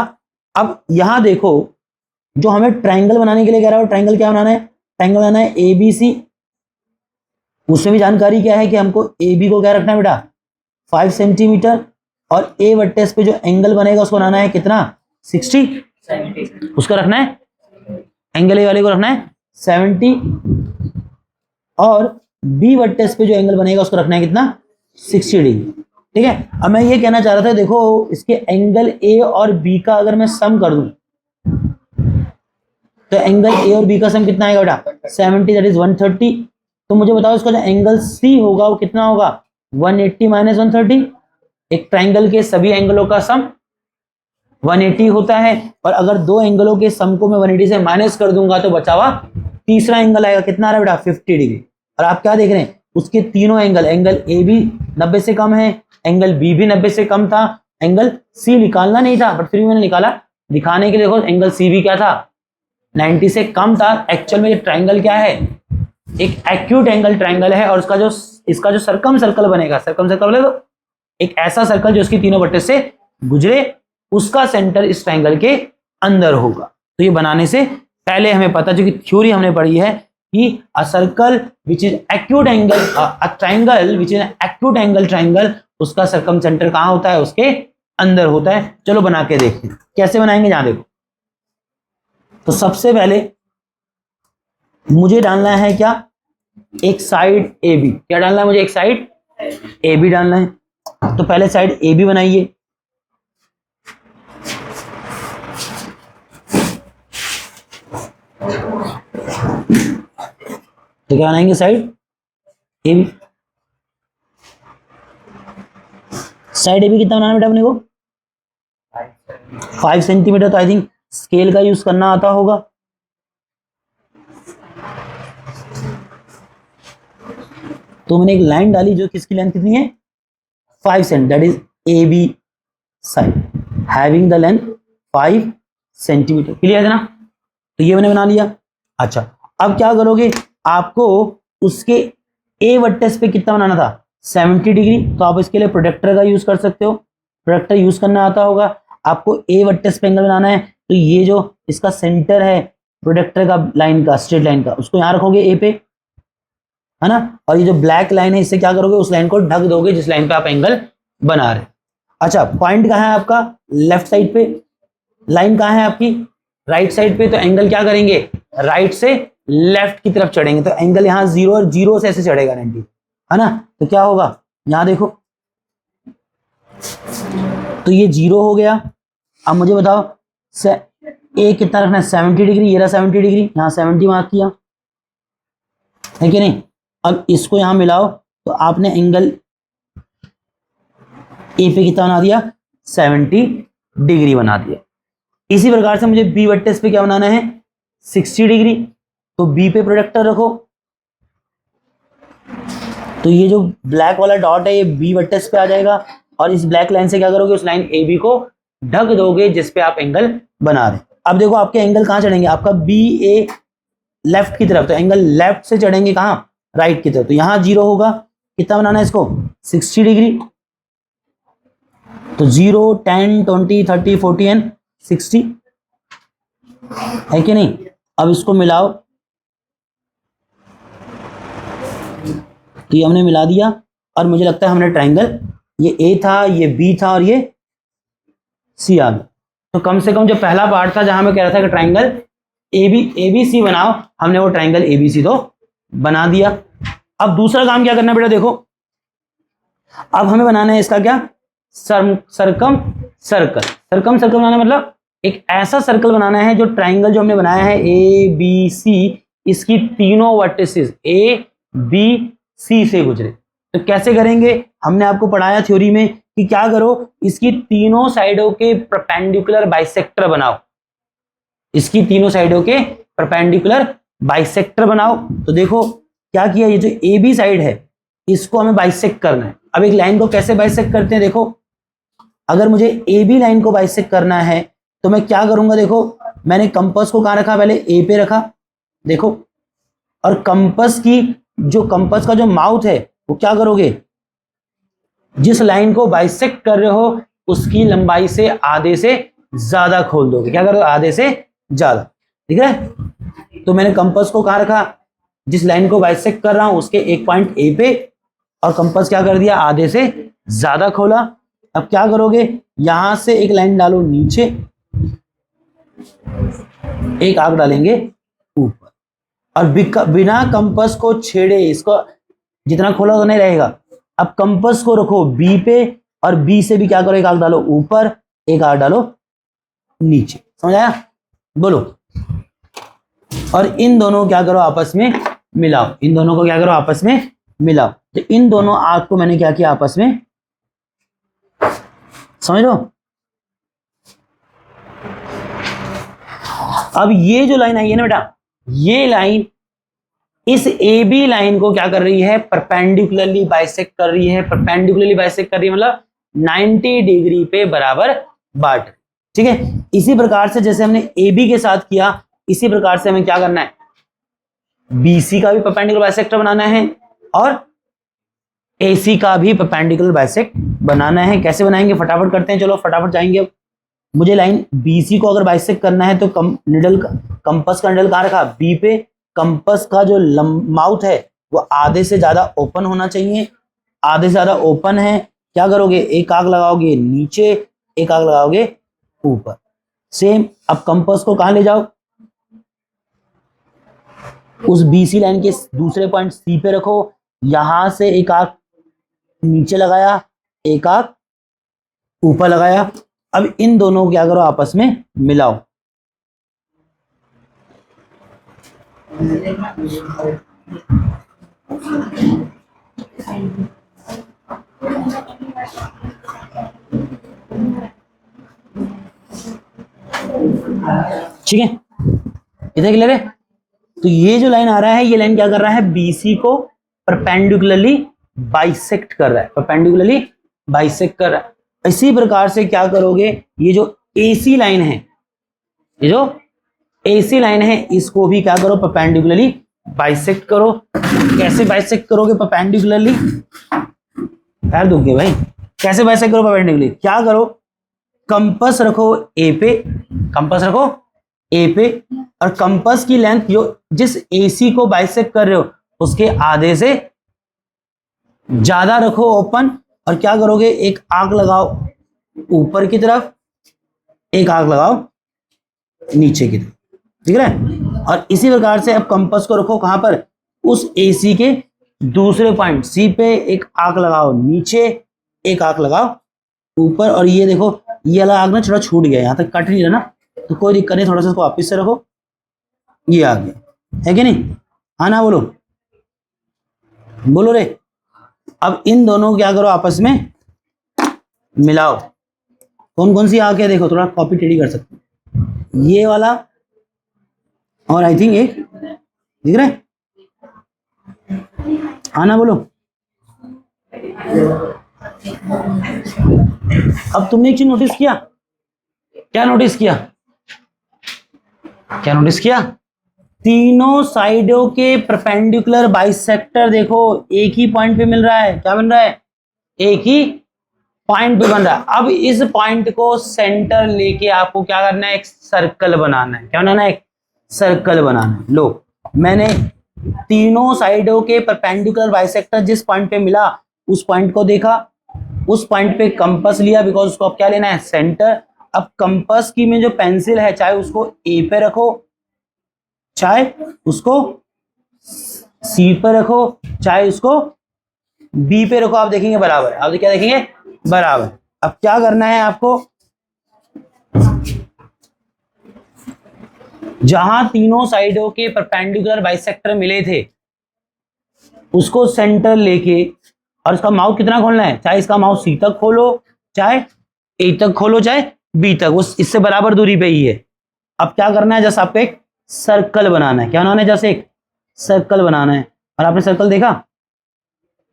अब यहां देखो जो हमें ट्राइंगल बनाने के लिए कह रहा है, ट्राइंगल क्या बनाना है, ट्राइंगल बनाना है ABC। उसमें भी जानकारी क्या है कि हमको AB को क्या रखना है बेटा 5 सेंटीमीटर, और A वर्टेक्स पे जो एंगल बनेगा उसको बनाना है कितना 60, उसको रखना है एंगल ए वाले को रखना है 70, और B वर्टेक्स पे जो एंगल बनेगा उसको रखना है कितना 60 डिग्री। ठीक है। अब मैं ये कहना चाह रहा था, देखो इसके एंगल A और B का अगर मैं सम कर दूं तो एंगल A और B का सम कितना आएगा बेटा 70, दैट इज 130। तो मुझे बताओ इसका जो एंगल C होगा वो कितना होगा 180 माइनस 130। एक ट्राइंगल के सभी एंगलों का सम 180 होता है, और अगर दो एंगलों के सम को मैं 180 से माइनस कर दूंगा तो बचा हुआ तीसरा एंगल आएगा, कितना आ रहा है बेटा 50 डिग्री। और आप क्या देख रहे हैं उसके तीनों एंगल, एंगल A भी 90 से कम है, एंगल B भी 90 से कम था, एंगल C निकालना नहीं था बट फिर भी मैंने निकाला दिखाने के लिए। देखो एंगल C भी क्या था 90 से कम था। एक्चुअल में ये ट्राइंगल क्या है एक एक्यूट एंगल ट्राइंगल है, और इसका जो सरकम सर्कल बनेगा, सरकम सर्कल बोले तो एक ऐसा सर्कल जो इसकी तीनों बट्टे से गुजरे, उसका सेंटर इस ट्राइंगल के अंदर होगा। तो ये बनाने से पहले हमें पता, जो कि थ्योरी हमने पढ़ी है कि a circle which is acute angle, a triangle which is acute angle triangle, उसका सरकम सेंटर कहां होता है उसके अंदर होता है। चलो बना के देखते हैं कैसे बनाएंगे। जहां देखो तो सबसे पहले मुझे डालना है क्या एक साइड AB, क्या डालना है मुझे एक साइड AB डालना है। तो पहले साइड AB बनाइए, तो क्या बनाएंगे साइड AB। साइड AB कितना बनाना बेटा अपने को 5 सेंटीमीटर। तो आई थिंक स्केल का यूज करना आता होगा। तो मैंने एक लाइन डाली जो किसकी लेंथ कितनी है 5 cent, that is AB side having the length 5 centimetre. Clear है ना। तो ये मैंने बना लिया। अच्छा अब क्या करोगे, आपको उसके A वर्टेक्स पे कितना बनाना था 70 डिग्री। तो आप इसके लिए प्रोडक्टर का यूज कर सकते हो, प्रोडक्टर यूज करना आता होगा। आपको A वर्टेक्स पे एंगल बनाना है, तो ये जो इसका सेंटर है प्रोडक्टर का लाइन का, स्ट्रेट लाइन का, उसको यहां रखोगे A पे, है ना। और ये जो ब्लैक लाइन है इससे क्या करोगे उस लाइन को ढक दोगे जिस लाइन पे आप एंगल बना रहे। अच्छा पॉइंट कहां है आपका लेफ्ट साइड पे, लाइन कहां है आपकी राइट साइड पे। तो एंगल क्या करेंगे राइट से लेफ्ट की तरफ चढ़ेंगे, तो एंगल यहाँ 0 और 0 से ऐसे चढ़ेगा 90, है ना। तो क्या होगा यहां देखो, तो ये 0 हो गया। अब मुझे बताओ A कितना रखना है 70 डिग्री, ये रहा 70 डिग्री, यहाँ 70 मार्क किया है कि नहीं। अब इसको यहां मिलाओ तो आपने एंगल A पे कितना बना दिया 70 डिग्री बना दिया। इसी प्रकार से मुझे B वर्टेक्स पे क्या बनाना है 60 डिग्री, तो B पे प्रोडक्टर रखो। तो ये जो ब्लैक वाला डॉट है ये B वर्टेक्स पे आ जाएगा, और इस ब्लैक लाइन से क्या करोगे उस लाइन AB को ढक दोगे जिस पे आप एंगल बना रहे हैं। अब देखो आपके एंगल कहां चढ़ेंगे, आपका BA लेफ्ट की तरफ, तो एंगल लेफ्ट से चढ़ेंगे कहां राइट की तरफ। तो यहां 0 होगा, कितना बनाना है इसको 60 डिग्री। तो 0 10 20 30 40 एंड 60 है कि नहीं। अब इसको मिलाओ, तो ये हमने मिला दिया, और मुझे लगता है हमने ट्राइंगल ये A था, ये B था, और ये C आ गया। तो कम से कम जो पहला पार्ट था जहां मैं कह रहा था कि ट्राइंगल ABC बनाओ, हमने वो ट्राइंगल ABC तो बना दिया। अब दूसरा काम क्या करना है बेटा, देखो अब हमें बनाना है इसका क्या सरकम सर्कल। सरकम सर्कल बनाना मतलब एक ऐसा सर्कल बनाना है जो ट्राइंगल जो हमने बनाया है ए बी सी, इसकी तीनों वर्टिसेस ए बी सी से गुजरे। तो कैसे करेंगे, हमने आपको पढ़ाया थ्योरी में कि क्या करो, इसकी तीनों साइडों के परपेंडिकुलर बाइसेक्टर बनाओ, इसकी तीनों साइडों के परपेंडिकुलर बाइसेक्टर बनाओ। तो देखो क्या किया, ये जो ए बी साइड है इसको हमें बाइसेक्ट करना है। अब एक लाइन को कैसे बाइसेक्ट करते हैं, देखो अगर मुझे ए बी लाइन को बाइसेक्ट करना है तो मैं क्या करूंगा, देखो मैंने कंपास को कहां रखा, पहले ए पे रखा, देखो, और कंपास की जो कंपास का जो माउथ है वो क्या करोगे, जिस लाइन को बाइसेक्ट कर रहे हो उसकी लंबाई से आधे से ज्यादा खोल दोगे। क्या करो, आधे से ज्यादा, ठीक है। तो मैंने कंपास को कहां रखा, जिस लाइन को बाइसेक्ट कर रहा हूं उसके एक पॉइंट ए पे, और कंपास क्या कर दिया, आधे से ज्यादा खोला। अब क्या करोगे, यहां से एक लाइन डालो नीचे, एक आर्क डालेंगे ऊपर, और बिना कंपास को छेड़े, इसको जितना खोला उतना ही रहेगा। अब कंपास को रखो बी पे, और बी से भी क्या करो, एक आर्क डालो ऊपर, एक आर्क डालो नीचे, समझ आया, बोलो। और इन दोनों क्या करो, आपस में मिलाओ, इन दोनों को क्या करो, आपस में मिलाओ। तो इन दोनों आर्क को मैंने क्या किया, आपस में, समझ लो। अब ये जो लाइन आई है ना बेटा, ये लाइन इस ए बी लाइन को क्या कर रही है, परपेंडिकुलरली बाइसेक्ट कर रही है। परपेंडिकुलरली बाइसेक्ट कर रही है मतलब 90 डिग्री पे बराबर बांट, ठीक है। इसी प्रकार से जैसे हमने ए बी के साथ किया, इसी प्रकार से हमें क्या करना है, बीसी का भी परपेंडिकुलर बाइसेक्टर बनाना है और एसी का भी परपेंडिकुलर बाइसेक्ट बनाना है। कैसे बनाएंगे, फटाफट करते हैं, चलो फटाफट जाएंगे। अब मुझे लाइन बीसी को अगर बाइसेक्ट करना है तो कंपास का निडल कहां रखा, बी पे। कंपास का जो माउथ है वो आधे से ज्यादा ओपन होना चाहिए, आधे से ज्यादा ओपन है। क्या करोगे, एक आग लगाओगे नीचे, एक आग लगाओगे ऊपर, सेम। अब कंपास को कहां ले जाओ, उस बीसी लाइन के दूसरे पॉइंट सी पे रखो, यहां से एक आग नीचे लगाया, एक आग ऊपर लगाया। अब इन दोनों को क्या करो, आपस में मिलाओ। ठीक है, इधर क्लियर है। तो ये जो लाइन आ रहा है, ये लाइन क्या कर रहा है, बीसी को परपेंडिकुलरली बाइसेक्ट कर रहा है, परपेंडिकुलरली बाइसेक्ट कर रहा है। इसी प्रकार से क्या करोगे, ये जो एसी लाइन है, ये जो एसी लाइन है, इसको भी क्या करो, परपेंडिकुलरली बाइसेक्ट करो। कैसे बाइसेक्ट करोगे परपेंडिकुलरली, पैर दुख गए भाई, कैसे बाइसेक्ट करो परपेंडिकुलरली, क्या करो, कंपास रखो ए पे, कंपास रखो ए पे, और कंपास की लेंथ जो जिस एसी को बाइसेक्ट कर रहे हो उसके आधे से ज्यादा रखो ओपन। और क्या करोगे, एक आर्क लगाओ ऊपर की तरफ, एक आर्क लगाओ नीचे की तरफ, ठीक है। और इसी प्रकार से अब कंपास को रखो कहां पर, उस एसी के दूसरे पॉइंट सी पे, एक आर्क लगाओ नीचे, एक आर्क लगाओ ऊपर। और ये देखो, ये वाला आर्क ना थोड़ा छूट गया, यहां तक कट नहीं रहा ना, तो कोई दिक्कत नहीं, थोड़ा सा इसको वापिस से रखो, ये आ गया, है कि नहीं, हाँ ना, बोलो बोलो रे। अब इन दोनों को क्या करो, आपस में मिलाओ। कौन कौन सी आंख है, देखो थोड़ा कॉपी टेढ़ी कर सकते हो, ये वाला, और आई थिंक एक दिख रहा है, हाँ ना, बोलो। अब तुमने एक चीज नोटिस किया, क्या नोटिस किया, क्या नोटिस किया, तीनों साइडों के परपेंडिकुलर बाइसेक्टर देखो एक ही पॉइंट पे मिल रहा है। क्या बन रहा है, एक ही पॉइंट पे बन रहा है। अब इस पॉइंट को सेंटर लेके आपको क्या करना है, एक सर्कल बनाना है। क्या बनाना है, एक सर्कल बनाना है। लो, मैंने तीनों साइडों के परपेंडिकुलर बाइसेक्टर जिस पॉइंट पे मिला उस पॉइंट को देखा, उस पॉइंट पे कंपास लिया, बिकॉज उसको अब क्या लेना है, सेंटर। अब कंपास की में जो पेंसिल है, चाहे उसको ए पे रखो, चाहे उसको सी पे रखो, चाहे उसको बी पे रखो, आप देखेंगे बराबर। आप क्या देखेंगे, बराबर। अब क्या करना है आपको, जहां तीनों साइडों के परपेंडिकुलर बाइसेक्टर मिले थे उसको सेंटर लेके, और उसका माउथ कितना खोलना है, चाहे इसका माउथ सी तक खोलो, चाहे ए तक खोलो, चाहे बी तक, उस इससे बराबर दूरी पे ही है। अब क्या करना है, जैसे आपको एक सर्कल बनाना है। क्या बनाना है, जैसे एक सर्कल बनाना है। और आपने सर्कल देखा,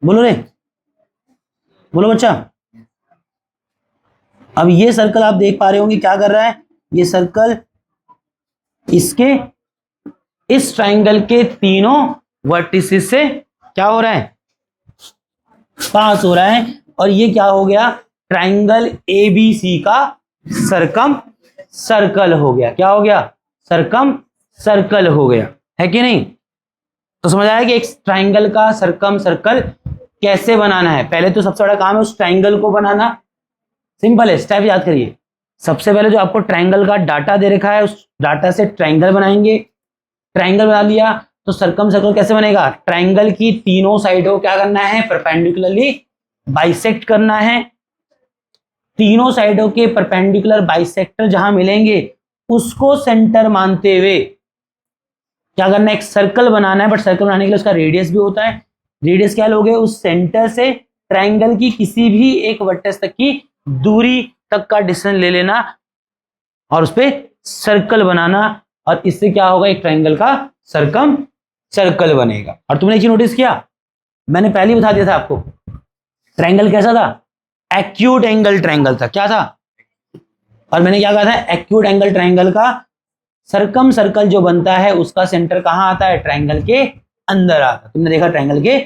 बोलो रे, बोलो बच्चा। अब ये सर्कल आप देख पा रहे होंगे क्या कर रहा है, ये सर्कल इसके इस ट्राइंगल के तीनों वर्टिसेस से क्या हो रहा है, पास हो रहा है। और ये क्या हो गया, ट्राइंगल एबीसी का सरकम सर्कल हो गया। क्या हो गया, सरकम सर्कल हो गया, है कि नहीं। तो समझ आया कि एक ट्राइंगल का सरकम सर्कल कैसे बनाना है। पहले तो सबसे बड़ा काम है उस ट्राइंगल को बनाना, सिंपल है, स्टेप याद करिए। सबसे पहले जो आपको ट्राइंगल का डाटा दे रखा है उस डाटा से ट्राइंगल बनाएंगे। ट्राइंगल बना लिया तो सर्कम सर्कल कैसे बनेगा, ट्राइंगल की तीनों साइडों क्या करना है, परपेंडिकुलरली बाइसेक्ट करना है। तीनों साइडों के परपेंडिकुलर बाइसेक्टर जहां मिलेंगे उसको सेंटर मानते हुए क्या करना है, एक सर्कल बनाना है। बट सर्कल बनाने के लिए उसका रेडियस भी होता है। रेडियस क्या लोगे, उस सेंटर से ट्राइंगल की किसी भी एक वर्टेक्स तक की दूरी तक का डिस्टेंस ले लेना और उस पर सर्कल बनाना। और इससे क्या होगा, एक ट्राइंगल का सरकम सर्कल बनेगा। और तुमने एक चीज नोटिस किया, मैंने पहले ही बता दिया था आपको, ट्राइंगल कैसा था, एक्यूट एंगल ट्राइंगल था। क्या था, और मैंने क्या कहा था, एक्यूट एंगल ट्राइंगल का सरकम सर्कल जो बनता है उसका सेंटर कहां आता है, ट्राइंगल के अंदर आता है। तुमने देखा ट्राइंगल के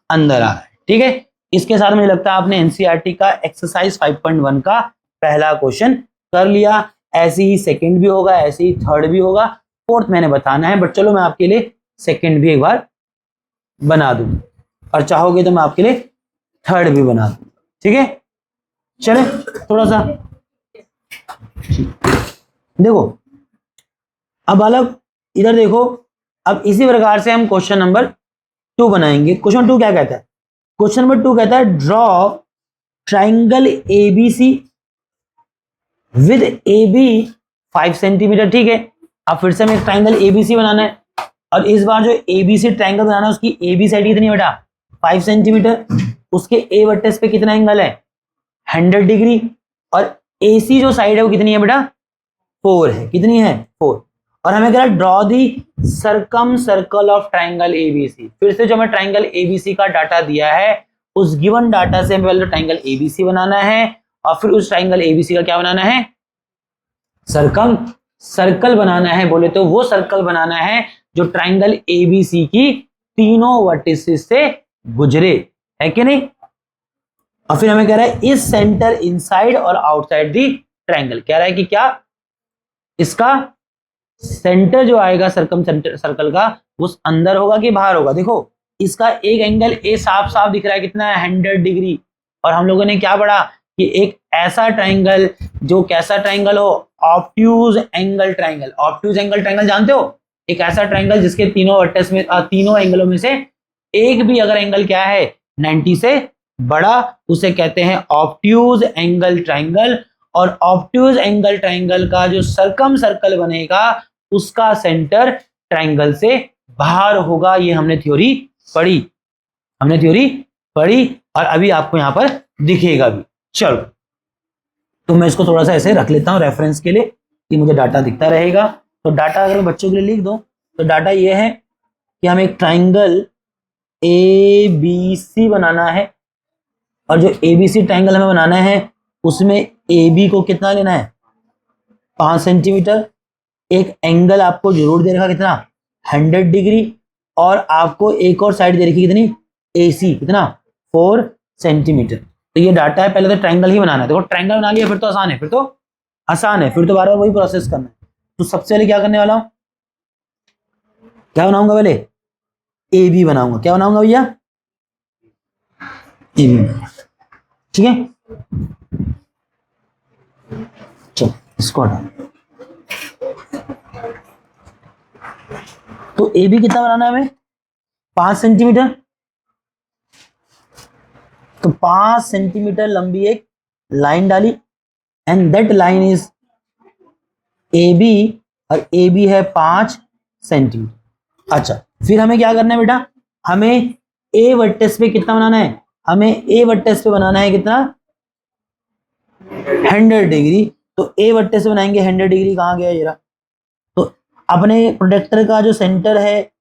अंदर आ रहा है, ठीक है। इसके साथ मुझे लगता है आपने एनसीईआरटी का एक्सरसाइज 5.1 का पहला क्वेश्चन कर लिया। ऐसे ही सेकंड भी होगा, ऐसे ही थर्ड भी होगा, फोर्थ मैंने बताना है, बट चलो मैं आपके लिए सेकंड भी एक बार बना दूं, और चाहोगे तो मैं आपके लिए थर्ड भी बना दूं, ठीक है। चले थोड़ा सा देखो, अब बालक इधर देखो। अब इसी प्रकार से हम क्वेश्चन नंबर 2 बनाएंगे। क्वेश्चन 2 क्या कहता है, क्वेश्चन नंबर 2 कहता है draw triangle ABC with AB 5 centimetre, ठीक है। अब फिर से हमें ट्राइंगल एबीसी बनाना है, और इस बार जो एबीसी ट्राइंगल बनाना है उसकी AB साइड कितनी है बेटा, 5 सेंटीमीटर। उसके A वर्टेक्स पे कितना एंगल है, 100 डिग्री। और AC जो साइड है वो कितनी है बेटा, 4 है। कितनी है, 4। और हमें कह रहा है draw the circumcircle of triangle ABC. फिर से जो हमें ट्राइंगल एबीसी का डाटा दिया है उस गिवन डाटा से हमें पहले ट्राइंगल एबीसी बनाना है, और फिर उस ट्राइंगल एबीसी का क्या बनाना है, सरकम सर्कल बनाना है। बोले तो वो सर्कल बनाना है जो ट्राइंगल एबीसी की तीनों वर्टिसेस से गुजरे, है कि नहीं। और फिर हमें कह रहा है इस सेंटर इनसाइड और आउटसाइड दी ट्राइंगल। कह रहा है कि क्या इसका सेंटर जो आएगा सरकम सेंटर सर्कल का वो अंदर होगा कि बाहर होगा। देखो इसका एक एंगल ए साफ साफ दिख रहा है, कितना है, 100 डिग्री। और हम लोगों ने क्या पढ़ा कि एक ऐसा ट्राइंगल जो कैसा ट्राइंगल हो, obtuse angle triangle. Obtuse angle triangle जानते हो, एक ऐसा ट्राइंगल जिसके तीनों वर्टेक्स में तीनों एंगलों में से एक भी अगर एंगल क्या है 90 से बड़ा, उसे कहते हैं ऑब्ट्यूज एंगल ट्राइंगल। और ऑब्ट्यूज एंगल ट्राइंगल का जो सरकम सर्कल बनेगा उसका सेंटर ट्राइंगल से बाहर होगा। ये हमने थ्योरी पढ़ी, हमने थ्योरी पढ़ी, और अभी आपको यहां पर दिखेगा भी। चलो तो मैं इसको थोड़ा सा ऐसे रख लेता हूं रेफरेंस के लिए कि मुझे डाटा दिखता रहेगा। तो डाटा अगर मैं बच्चों के लिए लिख दूं तो डाटा ये है कि हमें एक ट्राइंगल ए बी सी बनाना है, और जो एबीसी ट्राइंगल हमें बनाना है उसमें ए बी को कितना लेना है, 5 सेंटीमीटर। एक एंगल आपको जरूर दे रखा कितना, 100 डिग्री। और आपको एक और साइड दे रखी कितनी, AC कितना, 4 सेंटीमीटर। तो ये डाटा है, पहले तो ट्राइंगल ही बनाना है। देखो ट्राइंगल बना लिया फिर तो आसान है, फिर तो आसान है, फिर तो बार बार वही प्रोसेस करना है। तो सबसे पहले क्या करने वाला हूं, क्या बनाऊंगा, पहले AB बनाऊंगा। क्या बनाऊंगा भैया, AB, ठीक है। चलो इसको हटा। तो AB कितना बनाना है हमें, 5 सेंटीमीटर। तो 5 सेंटीमीटर लंबी एक लाइन डाली, and that line is AB और ए बी है 5 सेंटीमीटर। अच्छा, फिर हमें क्या करना है बेटा, हमें ए वर्टेक्स पे कितना बनाना है, हमें ए वर्टेक्स पे बनाना है कितना, 100 डिग्री। तो ए वर्टेक्स पे बनाएंगे 100 डिग्री, कहाँ गया जरा, तो अपने प्रोडक्टर का जो सेंटर है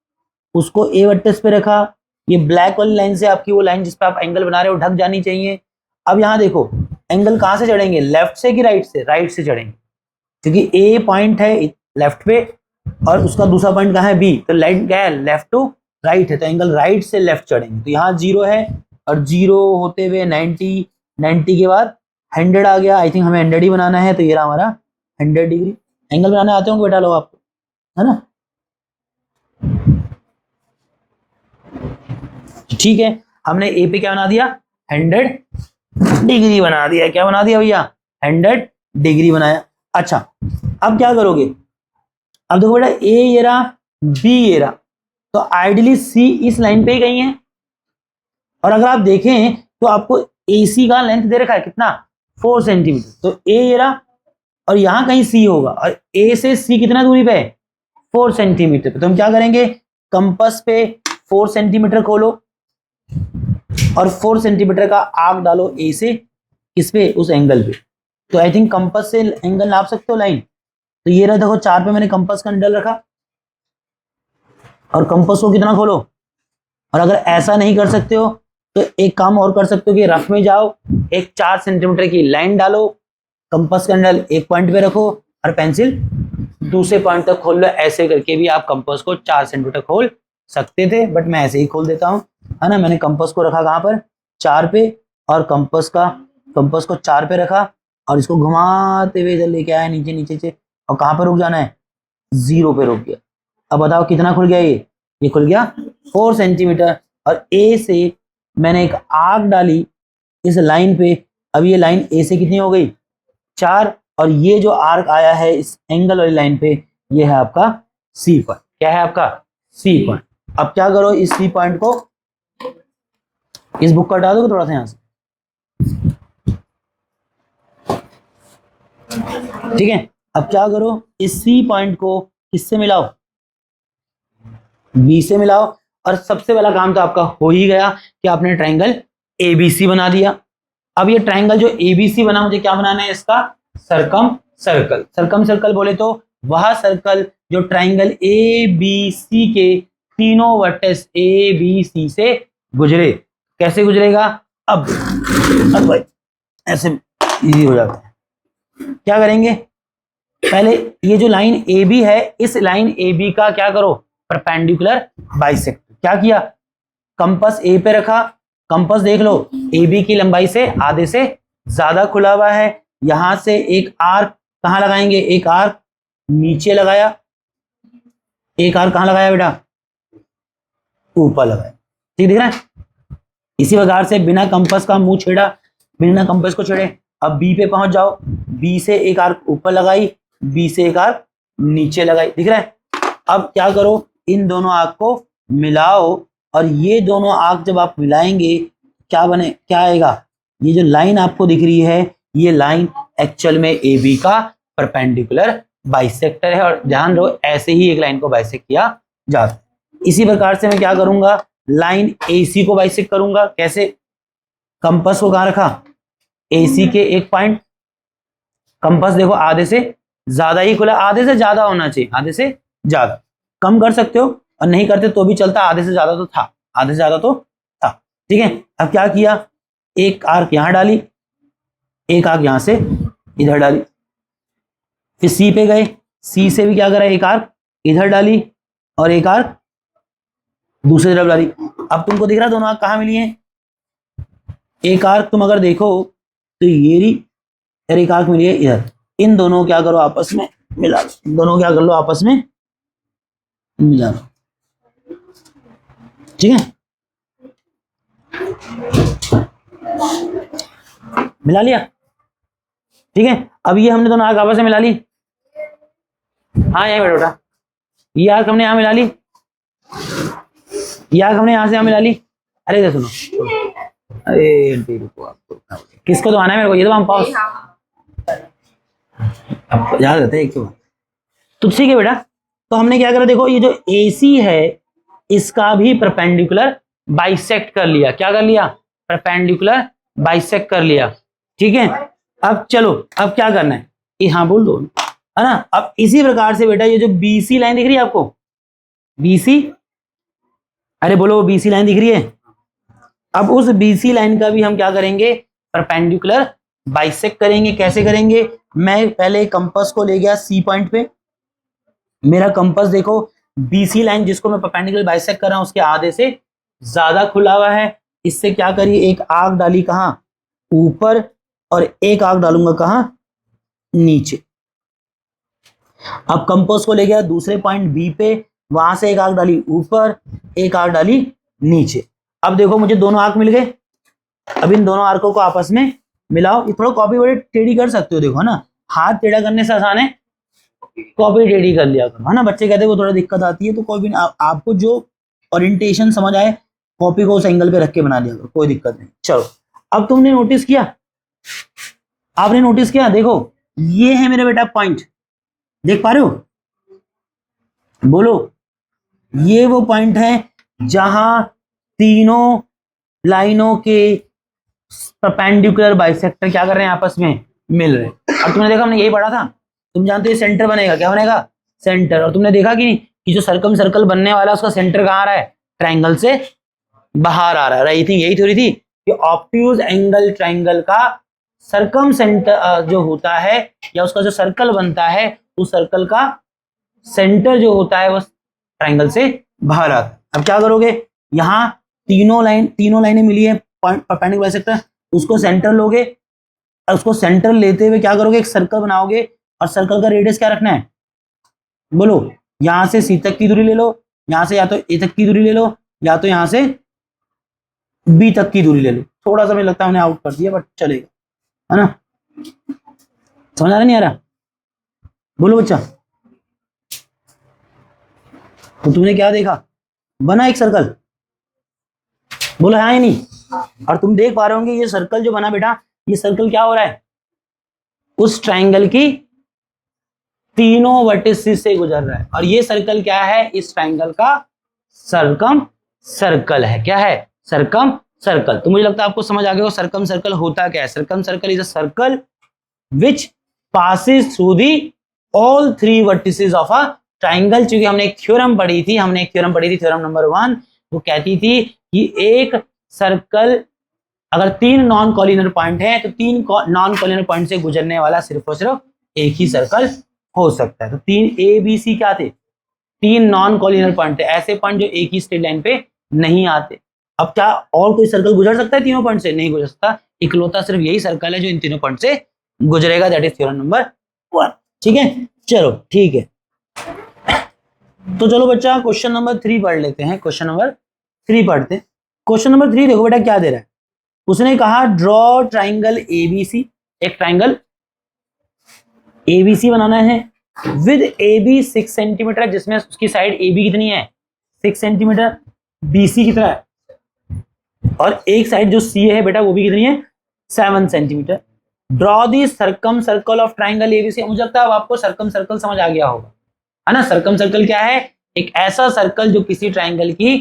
उसको ए वर्टेक्स पे रखा। ये ब्लैक वाली लाइन से आपकी वो लाइन जिस पे आप एंगल बना रहे हो ढक जानी चाहिए। अब यहाँ देखो एंगल कहाँ से चढ़ेंगे, लेफ्ट से कि राइट से, राइट से चढ़ेंगे, क्योंकि ए पॉइंट है लेफ्ट पे और उसका दूसरा पॉइंट कहाँ है बी, तो लाइन क्या है, लेफ्ट टू राइट है, तो एंगल राइट से लेफ्ट चढ़ेंगे। तो यहाँ 0 है और 0 होते हुए 90, 90 के बाद 100 आ गया। आई थिंक हमें 100 ही बनाना है, तो ये रहा हमारा 100 डिग्री। एंगल बनाने आते होंगे बेटा लोग आपको, है ना, ठीक है। हमने ए पे क्या बना दिया, 100 डिग्री बना दिया। क्या बना दिया भैया, 100 डिग्री बनाया। अच्छा, अब क्या करोगे, अब देखो बेटा ए ये रहा, बी ये रहा, तो आइडियली सी इस लाइन पे ही गई है। और अगर आप देखें तो आपको AC का लेंथ दे रखा है कितना, 4 सेंटीमीटर। तो ए ये रहा और यहां कहीं सी होगा, और ए से सी कितना दूरी पे है, 4 सेंटीमीटर पे। तो हम क्या करेंगे, कंपास पे 4 सेंटीमीटर खोलो और 4 सेंटीमीटर का आर्क डालो ए से किस पे, उस एंगल पे। तो आई थिंक कंपास से एंगल नाप सकते हो लाइन। तो ये रहा देखो 4 पे मैंने कंपास का निडल रखा और कंपास को कितना खोलो। और अगर ऐसा नहीं कर सकते हो तो एक काम और कर सकते हो कि रफ में जाओ, एक 4 सेंटीमीटर की लाइन डालो, कंपास का निडल एक पॉइंट पे रखो और पेंसिल दूसरे पॉइंट तक खोल लो। ऐसे करके भी आप कंपास को 4 सेंटीमीटर खोल सकते थे, बट मैं ऐसे ही खोल देता हूँ, है ना। मैंने कंपास को रखा कहाँ पर, 4 पे, और कंपास को 4 पे रखा और इसको घुमाते हुए इधर लेके आया नीचे नीचे से, और कहाँ पर रुक जाना है, 0 पे रुक गया। अब बताओ कितना खुल गया, ये खुल गया 4 सेंटीमीटर। और ए से मैंने एक आर्क डाली इस लाइन पे। अब ये लाइन ए से कितनी हो गई, 4, और ये जो आर्क आया है इस एंगल वाली लाइन पे, ये है आपका सी पॉइंट। क्या है आपका, सी पॉइंट। अब क्या करो, इस सी पॉइंट को, इस बुक को हटा दो थोड़ा सा यहां से, ठीक है। अब क्या करो, इस सी पॉइंट को किससे मिलाओ, बी से मिलाओ। और सबसे पहला काम तो आपका हो ही गया कि आपने ट्रायंगल एबीसी बना दिया। अब ये ट्रायंगल जो एबीसी बना, मुझे क्या बनाना है, इसका सर्कम सर्कल। सर्कम सर्कल बोले तो वह सर्कल जो ट्रायंगल एबीसी के तीनों वर्टेक्स एबीसी से गुजरे। कैसे गुजरेगा, अब भाई ऐसे इजी हो जाता है। क्या करेंगे, पहले ये जो लाइन ए बी है, इस लाइन ए बी का क्या करो, परपेंडिकुलर बाइसेक्ट। क्या किया, कंपास ए पे रखा, कंपास देख लो ए बी की लंबाई से आधे से ज्यादा खुला हुआ है। यहां से एक आर्क कहां लगाएंगे, एक आर्क नीचे लगाया, एक आर्क कहां लगाया बेटा, ऊपर लगाया, ठीक दिख रहा है। इसी प्रकार से बिना कंपास का मुंह छेड़ा, बिना कंपास को छेड़े। अब बी पे पहुंच जाओ, बी से एक आर्क ऊपर लगाई, बी से एक आर्क नीचे लगाई, दिख रहा है। अब क्या करो, इन दोनों आर्क को मिलाओ, और ये दोनों आर्क जब आप मिलाएंगे क्या बने, क्या आएगा, ये जो लाइन आपको दिख रही है, ये लाइन एक्चुअल में ए बी का परपेंडिकुलर बाइसेक्टर है। और ध्यान रहो ऐसे ही एक लाइन को बाइसेक्ट किया जाता है। इसी प्रकार से मैं क्या करूंगा, लाइन AC को बाइसेक्ट करूंगा। कैसे, कंपास को कहां रखा, AC के एक पॉइंट, कंपास देखो आधे से ज्यादा ही खुला, आधे से ज्यादा होना चाहिए, आधे से ज्यादा, कम कर सकते हो और नहीं करते तो भी चलता, आधे से ज्यादा तो था, आधे से ज्यादा तो था, ठीक है। अब क्या किया, एक आर्क यहां डाली, एक आर्क यहां से इधर डाली, फिर सी पे गए, सी से भी क्या करा, एक आर्क इधर डाली और एक आर्क दूसरी तरफ डाली। अब तुमको दिख रहा है दोनों आर्क कहां मिली है, एक आर्क तुम अगर देखो तो ये रही, एक आर्क मिली है इधर। इन दोनों को क्या करो, आपस में मिला लो, इन दोनों को क्या कर लो, आपस में मिला लो, ठीक है, मिला लिया, ठीक है। अब ये हमने दोनों आर्क आपस में मिला ली, हाँ यही बेटा, ये आर्क हमने यहां मिला ली, ये आर्क हमने यहां से यहां मिला ली। अरे इधर सुनो, अरे आंटी रुको, आपको किसको तो आना है मेरे को, ये तो हम पास अब याद रहते हैं एक तो तो ठीक है बेटा, तो हमने क्या करा, देखो ये जो AC है इसका भी परपेंडिकुलर बाइसेक्ट कर लिया। क्या कर लिया? परपेंडिकुलर बाइसेक्ट कर लिया। ठीक है, अब चलो, अब क्या करना है, हाँ बोल दो, है ना। अब इसी प्रकार से बेटा ये जो BC लाइन दिख रही है आपको, BC, अरे बोलो BC लाइन दिख रही है। अब उस BC लाइन का भी हम क्या करेंगे, परपेंडिकुलर बाइसेक्ट करेंगे। कैसे करेंगे, मैं पहले कंपास को ले गया C पॉइंट पे, मेरा कंपास देखो BC लाइन जिसको मैं परपेंडिकुलर बाइसेक्ट कर रहा हूं उसके आधे से ज्यादा खुला हुआ है। इससे क्या करिए, एक आर्क डाली कहां, ऊपर, और एक आर्क डालूंगा कहां, नीचे। अब कंपास को ले गया दूसरे पॉइंट B पे, वहां से एक आर्क डाली ऊपर, एक आर्क डाली नीचे। अब देखो मुझे दोनों आर्क मिल गए। अब इन दोनों आर्कों को आपस में मिलाओ। ये थोड़ा कॉपी बड़े टेढ़ी कर सकते हो, देखो है ना, हाथ टेढ़ा करने से आसान है, कॉपी टेढ़ी कर लिया करो, है ना। बच्चे कहते हैं वो थोड़ा दिक्कत आती है, तो कोई भी आपको जो ओरिएंटेशन समझ आए कॉपी को उस एंगल पे रख के बना लिया करो, कोई दिक्कत नहीं। चलो, अब तुमने नोटिस किया, आपने नोटिस किया, देखो ये है मेरा बेटा पॉइंट, देख पा रहे हो, बोलो, ये वो पॉइंट है जहां तीनों लाइनों के परपेंडिकुलर बाइसेक्टर क्या कर रहे हैं, आपस में मिल रहे हैं। अब तुमने देखा, हमने यही पढ़ा था, तुम जानते हो सेंटर बनेगा, क्या बनेगा, सेंटर। और तुमने देखा कि जो सर्कम सर्कल बनने वाला उसका सेंटर कहाँ आ रहा है, ट्राइंगल से बाहर आ रहा है। राइट, यही थ्योरी थी कि ऑब्ट्यूज एंगल ट्राइंगल का सर्कम सेंटर जो होता है, या उसका जो सर्कल बनता है, उस सर्कल का सेंटर जो होता है वो ट्राइंगल से बाहर आता है। अब क्या करोगे, यहाँ तीनों लाइनें मिली है परपेंडिकुलर बाइसेक्टर, उसको सेंटर लोगे, उसको सेंटर लेते हुए क्या करोगे, एक सर्कल बनाओगे, और सर्कल का रेडियस क्या रखना है, बोलो, यहां से C तक की दूरी ले लो, यहां से या तो A तक की दूरी ले लो, या तो यहां से B तक की दूरी ले लो। थोड़ा सा मुझे लगता है हमने आउट कर दिया, बट चलेगा, है ना। समझ आ रहा नहीं आ रहा, बोलो बच्चा। तो तुमने क्या देखा, बना एक सर्कल, बोलो हाँ या नहीं। और तुम देख पा रहे होंगे ये सर्कल जो बना बेटा, ये सर्कल क्या हो रहा है, उस ट्राइंगल की तीनों वर्टिसेस से गुजर रहा है। और ये सर्कल क्या है, इस ट्राइंगल का सर्कम सर्कल है। क्या है, सर्कम सर्कल। तो मुझे लगता है आपको समझ आ गया सर्कम सर्कल होता क्या है। Circum circle is a circle which passes through the all three vertices of a triangle. चूंकि हमने एक थ्योरम पढ़ी थी, थ्योरम नंबर 1, वो कहती थी कि एक सर्कल अगर 3 नॉन कॉलिनर पॉइंट है तो 3 नॉन कॉलिनर पॉइंट से गुजरने वाला सिर्फ और सिर्फ एक ही सर्कल हो सकता है। तो 3 ABC क्या थे, 3 नॉन कॉलिनर पॉइंट थे, ऐसे पॉइंट जो एक ही स्ट्रेट लाइन पे नहीं आते। अब क्या और कोई सर्कल गुजर सकता है तीनों पॉइंट से, नहीं गुजर सकता, इकलौता सिर्फ यही सर्कल है जो इन तीनों पॉइंट से गुजरेगा, दैट इज थ्योरम नंबर 1। ठीक है, चलो ठीक है। तो चलो बच्चा क्वेश्चन नंबर 3 पढ़ लेते हैं। क्वेश्चन नंबर 3 पढ़ते हैं। क्वेश्चन नंबर 3 देखो बेटा क्या दे रहा है, उसने कहा ड्रॉ ट्राइंगल ABC, एक ट्राइंगल ABC बनाना है विद AB 6 सेंटीमीटर, जिसमें उसकी साइड AB कितनी है 6 सेंटीमीटर, BC कितना है, और एक साइड जो C है बेटा वो भी कितनी है 7 centimetre. Draw the circum circle of triangle ABC। मुझे लगता है अब आपको सर्कम सर्कल समझ आ गया होगा, है ना। सर्कम सर्कल क्या है, एक ऐसा सर्कल जो किसी ट्राइंगल की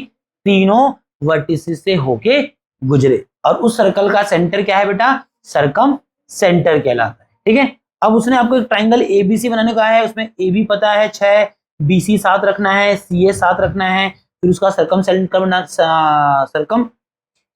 तीनों वर्टिसेस से होके गुजरे, और उस सर्कल का सेंटर क्या है बेटा, सर्कम सेंटर कहलाता है। ठीक है, अब उसने आपको एक ट्राइंगल ABC बनाने को कहा है, उसमें AB पता है 6, BC 7 रखना है, CA 7 रखना है, फिर उसका सर्कम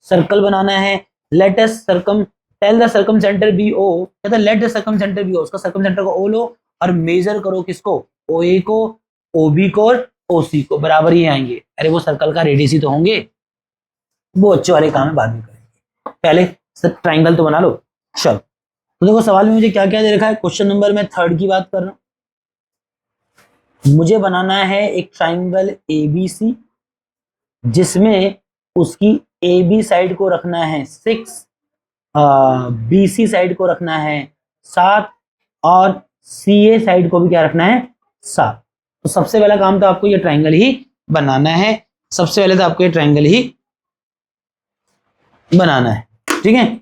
सर्कल बनाना है। Let us circum tell the circumcentre BO, कहता है let the circumcentre BO, उसका सर्कम सेंटर को O लो और मेजर करो किसको, OA को, OB को और OC को, बराबर ही आएंगे। अरे वो सर्कल का रेडियस ही तो होंगे, वो अच्छे वाले काम है बाद में करेंगे, पहले ट्राइंगल तो बना लो। चलो तो देखो सवाल में मुझे क्या क्या दे रखा है, क्वेश्चन नंबर मैं 3 की बात कर रहा हूं। मुझे बनाना है एक ट्राइंगल ABC जिसमें उसकी AB साइड को रखना है 6, BC साइड को रखना है 7, और CA साइड को भी क्या रखना है 7। तो सबसे पहला काम तो आपको ये ट्राइंगल ही बनाना है, सबसे पहले तो आपको ये ट्राइंगल ही बनाना है। ठीक है,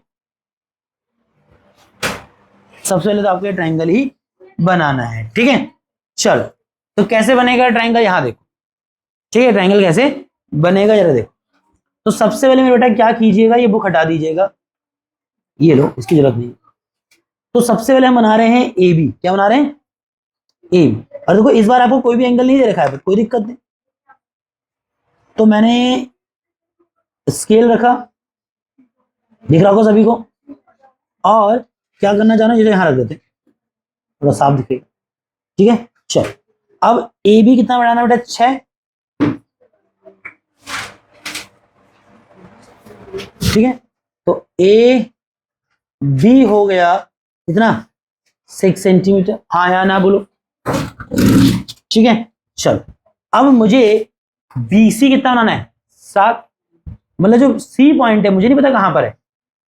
सबसे पहले तो आपको ये ट्राइंगल ही बनाना है। ठीक है, चलो तो कैसे बनेगा ट्रायंगल, यहां देखो, ठीक है, ट्रायंगल कैसे बनेगा जरा देखो। तो सबसे पहले मेरे बेटा क्या कीजिएगा, ये बुक हटा दीजिएगा, ये लो, इसकी जरूरत नहीं। तो सबसे पहले हम बना रहे हैं ए बी, क्या बना रहे हैं, ए बी। और देखो इस बार आपको कोई भी एंगल नहीं दे रखा है, कोई दिक्कत नहीं। तो मैंने स्केल रखा, दिख रहा होगा सभी को, और क्या करना चाह रहा हूं, जैसे यहां रख देते, थोड़ा साफ दिखेगा, ठीक है। चल अब ए बी कितना बढ़ाना बेटा, 6, ठीक है। तो ए बी हो गया कितना, 6 सेंटीमीटर, हाँ या ना बोलो, ठीक है। चल अब मुझे बी सी कितना बनाना है, 7, मतलब जो सी पॉइंट है मुझे नहीं पता कहां पर है,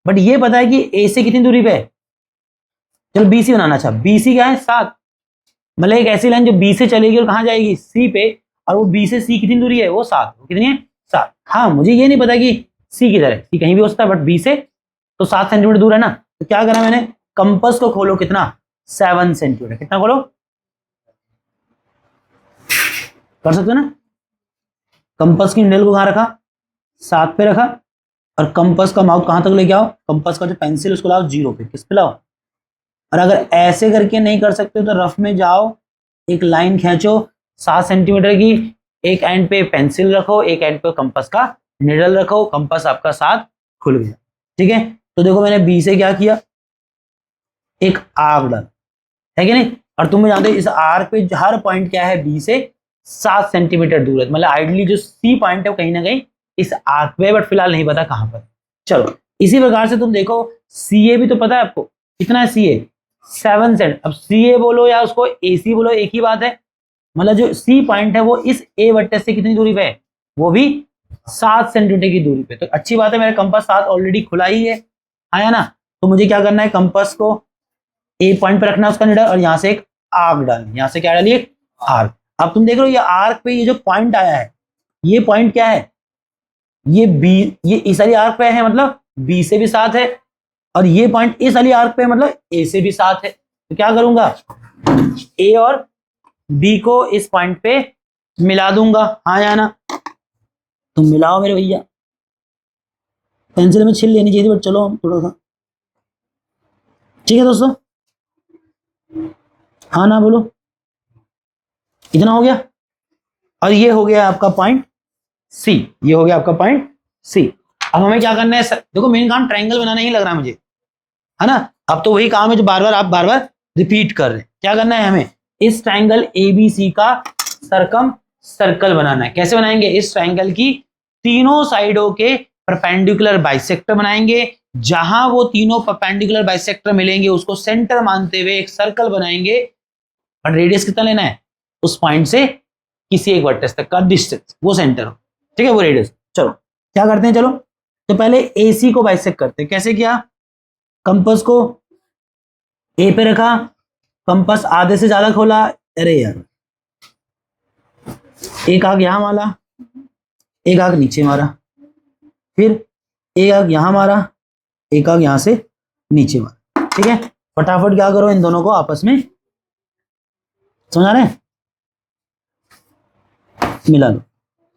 बट ये पता है कि ए से कितनी दूरी पे है। चलो बी सी बनाना, अच्छा बी सी क्या है, 7, मतलब एक ऐसी लाइन जो बी से चलेगी और कहां जाएगी, सी पे, और वो बी से सी कितनी दूरी है, वो 7, कितनी है, 7। हाँ मुझे ये नहीं पता कि सी किधर है, सी कहीं भी हो सकता है, बट बी से तो 7 सेंटीमीटर दूर है ना। तो क्या करा मैंने, कंपास को खोलो, कितना, 7 सेंटीमीटर, कितना खोलो, कर सकते हो ना। कंपास की नीडल को कहां रखा, 7 पे रखा, और कंपास का माउथ कहां तक लेके आओ, कंपास का जो पेंसिल उसको लाओ 0 पे, किस पे लाओ। और अगर ऐसे करके नहीं कर सकते तो रफ में जाओ, एक लाइन खींचो 7 सेंटीमीटर की, एक एंड पे पेंसिल रखो, एक एंड पे कंपास का निडल रखो, कंपास आपका 7 खुल गया, ठीक है। तो देखो मैंने बी से क्या किया, एक आर्क डाला, है कि नहीं। और तुम जानते हो इस आर्क पे हर पॉइंट क्या है, बी से 7 सेंटीमीटर दूर है, मतलब आइडली जो सी पॉइंट है वो कहीं ना कहीं इस आर्क पे, बट फिलहाल नहीं पता कहां पर। चलो इसी प्रकार से तुम देखो सी ए भी तो पता है आपको, कितना है सी ए, 7 सेंट। अब सी ए बोलो या उसको ए सी बोलो, एक ही बात है, मतलब जो सी पॉइंट है वो इस ए वर्टेक्स से कितनी दूरी पे है, वो भी 7 सेंटीमीटर की दूरी पे। तो अच्छी बात है, मेरा कंपास 7 ऑलरेडी खुला ही है, आया ना। तो मुझे क्या करना है, कंपास को ए पॉइंट पे रखना है उसका निडल, और यहां से एक आर्क डालनी, यहां से क्या डालिए, एक आर्क। अब तुम देख रहे हो ये आर्क पे ये जो पॉइंट आया है, ये पॉइंट क्या है, ये बी, ये इस वाली आर्क पे है, मतलब बी से भी 7 है, और ये पॉइंट इस वाली आर्क पे मतलब ए से भी 7 है। तो क्या करूंगा, ए और बी को इस पॉइंट पे मिला दूंगा, हाँ या ना। तुम मिलाओ मेरे भैया, पेंसिल में छिल लेनी चाहिए, बट चलो हम थोड़ा सा, ठीक है दोस्तों, हाँ ना बोलो, इतना हो गया। और ये हो गया आपका पॉइंट सी, ये हो गया आपका पॉइंट सी। अब हमें क्या करना है, देखो मेन काम ट्रायंगल बनाना ही लग रहा है मुझे, है ना। अब तो वही काम है जो बार बार आप बार बार रिपीट कर रहे हैं। क्या करना है हमें, इस ट्रायंगल एबीसी का सरकम सर्कल बनाना है। कैसे बनाएंगे, इस ट्रायंगल की तीनों साइडों के परपेंडिकुलर बाइसेक्टर बनाएंगे, जहां वो तीनों परपेंडिकुलर बाइसेक्टर मिलेंगे उसको सेंटर मानते हुए एक सर्कल बनाएंगे। और रेडियस कितना लेना है, उस पॉइंट से किसी एक वर्टेक्स तक का डिस्टेंस, वो सेंटर हो, ठीक है, वो रेडियस। चलो क्या करते हैं, चलो तो पहले एसी को बाइसेक्ट करते हैं। कैसे किया, कंपास को ए पे रखा, कंपास आधे से ज्यादा खोला, अरे यार, एक आग यहां मारा, एक आग नीचे मारा, फिर एक आग यहां मारा, एक आग यहां से नीचे मारा, ठीक है। फटाफट क्या करो, इन दोनों को आपस में समझा रहे हैं, मिला दो,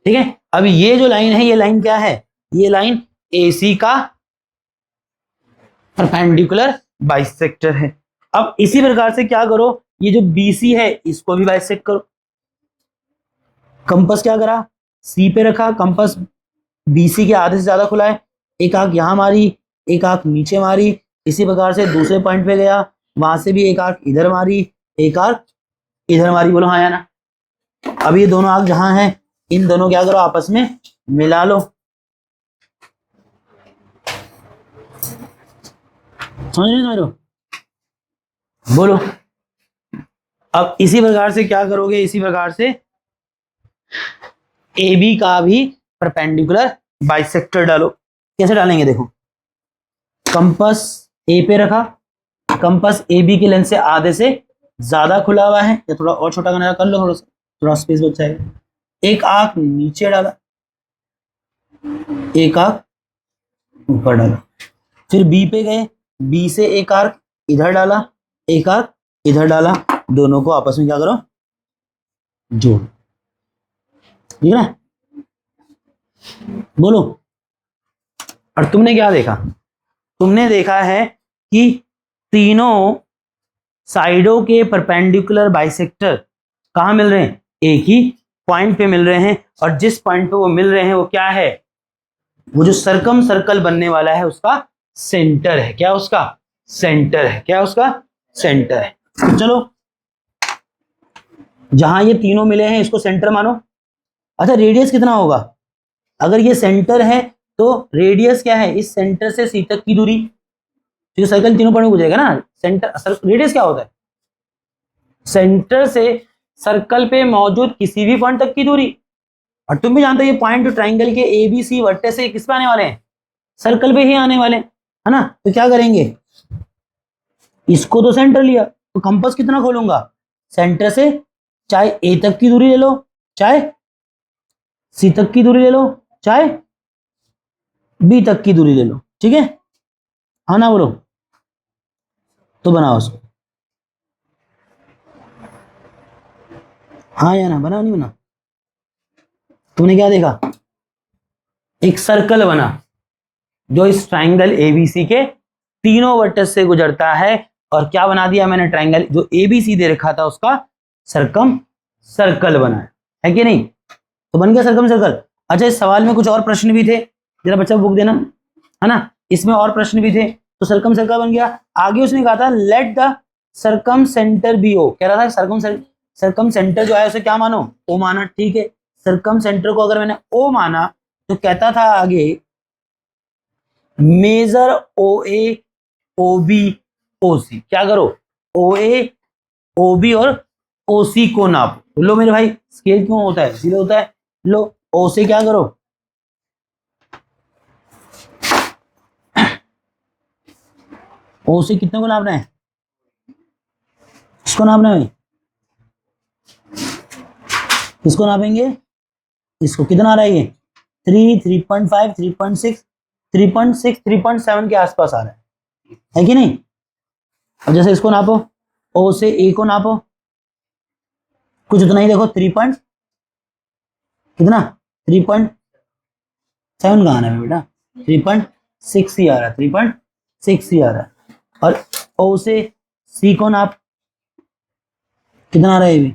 ठीक है। अब ये जो लाइन है, ये लाइन क्या है, ये लाइन एसी का परपेंडिकुलर बाइसेक्टर है। अब इसी प्रकार से क्या करो, ये जो बीसी है इसको भी बाइसेक्ट करो। कंपास क्या करा, सी पे रखा, कंपास बीसी के आधे से ज्यादा खुला है, एक आंख यहां मारी, एक आंख नीचे मारी, इसी प्रकार से दूसरे पॉइंट पे गया, वहां से भी एक आंख इधर मारी, एक आंख इधर मारी, बोलो हाँ या ना। अब ये दोनों आंख जहां हैं, इन दोनों क्या करो, आपस में मिला लो, समझ रहे हो, बोलो। अब इसी प्रकार से क्या करोगे, इसी प्रकार से ए बी का भी परपेंडिकुलर बाइसेक्टर डालो। कैसे डालेंगे देखो, कंपास ए पे रखा, कंपास ए बी के लेंथ से आधे से ज्यादा खुला हुआ है, या थोड़ा और छोटा करना कर लो, थोड़ा स्पेस बच जाएगा। एक आंख नीचे डाला, एक आंख ऊपर डाला, फिर बी पे गए, बी से एक आर्क इधर डाला, एक आर्क इधर डाला, दोनों को आपस में क्या करो, जोड़, ठीक है, बोलो। और तुमने क्या देखा? तुमने देखा है कि तीनों साइडों के परपेंडिकुलर बाइसेक्टर कहां मिल रहे हैं? एक ही पॉइंट पे मिल रहे हैं, और जिस पॉइंट पे वो मिल रहे हैं वो क्या है? वो जो सर्कम सर्कल बनने वाला है उसका सेंटर है। क्या उसका सेंटर है? क्या उसका सेंटर है? तो चलो, जहां ये तीनों मिले हैं इसको सेंटर मानो। अच्छा, रेडियस कितना होगा? अगर ये सेंटर है तो रेडियस क्या है? इस सेंटर से सी तक की दूरी, तो सर्कल तीनों पॉइंट में गुजरेगा ना। सेंटर रेडियस क्या होता है? सेंटर से सर्कल पे मौजूद किसी भी पॉइंट तक की दूरी। और तुम भी जानते हो ये पॉइंट जो ट्राइंगल के ए बी सी वर्टेक्स से किस पे आने वाले हैं? सर्कल पे ही आने वाले हैं, है ना। तो क्या करेंगे? इसको तो सेंटर लिया, तो कंपास कितना खोलूंगा? सेंटर से चाहे ए तक की दूरी ले लो, चाहे सी तक की दूरी ले लो, चाहे बी तक की दूरी ले लो, ठीक है, हाँ ना बोलो। तो बनाओ उसको, हाँ या ना, बना नहीं बना? तुमने क्या देखा? एक सर्कल बना जो इस ट्राइंगल एबीसी के तीनों वर्टेक्स से गुजरता है। और क्या बना दिया मैंने? ट्राइंगल जो एबीसी दे रखा था उसका सर्कम सर्कल बना है कि नहीं? तो बन गया सर्कम सर्कल। अच्छा, इस सवाल में कुछ और प्रश्न भी थे, जरा बच्चा बुक देना, है ना। इसमें और प्रश्न भी थे, तो सर्कम सर्कल बन गया। आगे उसने कहा था let the circumcentre B O. कह रहा था सर्कम सेंटर जो है उसे क्या मानो? ओ माना, ठीक है। सर्कम सेंटर को अगर मैंने ओ माना तो कहता था आगे मेजर ओ ए ओ बी ओ सी। क्या करो? ओ ए ओ बी और ओ सी को नापो। लो मेरे भाई, स्केल क्यों होता है? जीरो होता है। लो, ओ से क्या करो? ओ से कितने को नापना है? इसको नापना है। किसको नापेंगे? इसको। कितना आ रहा है ये? 3, 3.5, 3.6, 3.6, 3.7 के आसपास आ रहा है कि नहीं? अब जैसे इसको नापो, ओ से ए को नापो, कुछ उतना ही देखो, 3 कितना 3.7 कहाँ है बेटा? 3.6 ही आ रहा है, 3.6 ही आ रहा है। और ओ से सी को नाप, कितना आ रहा है? ये भी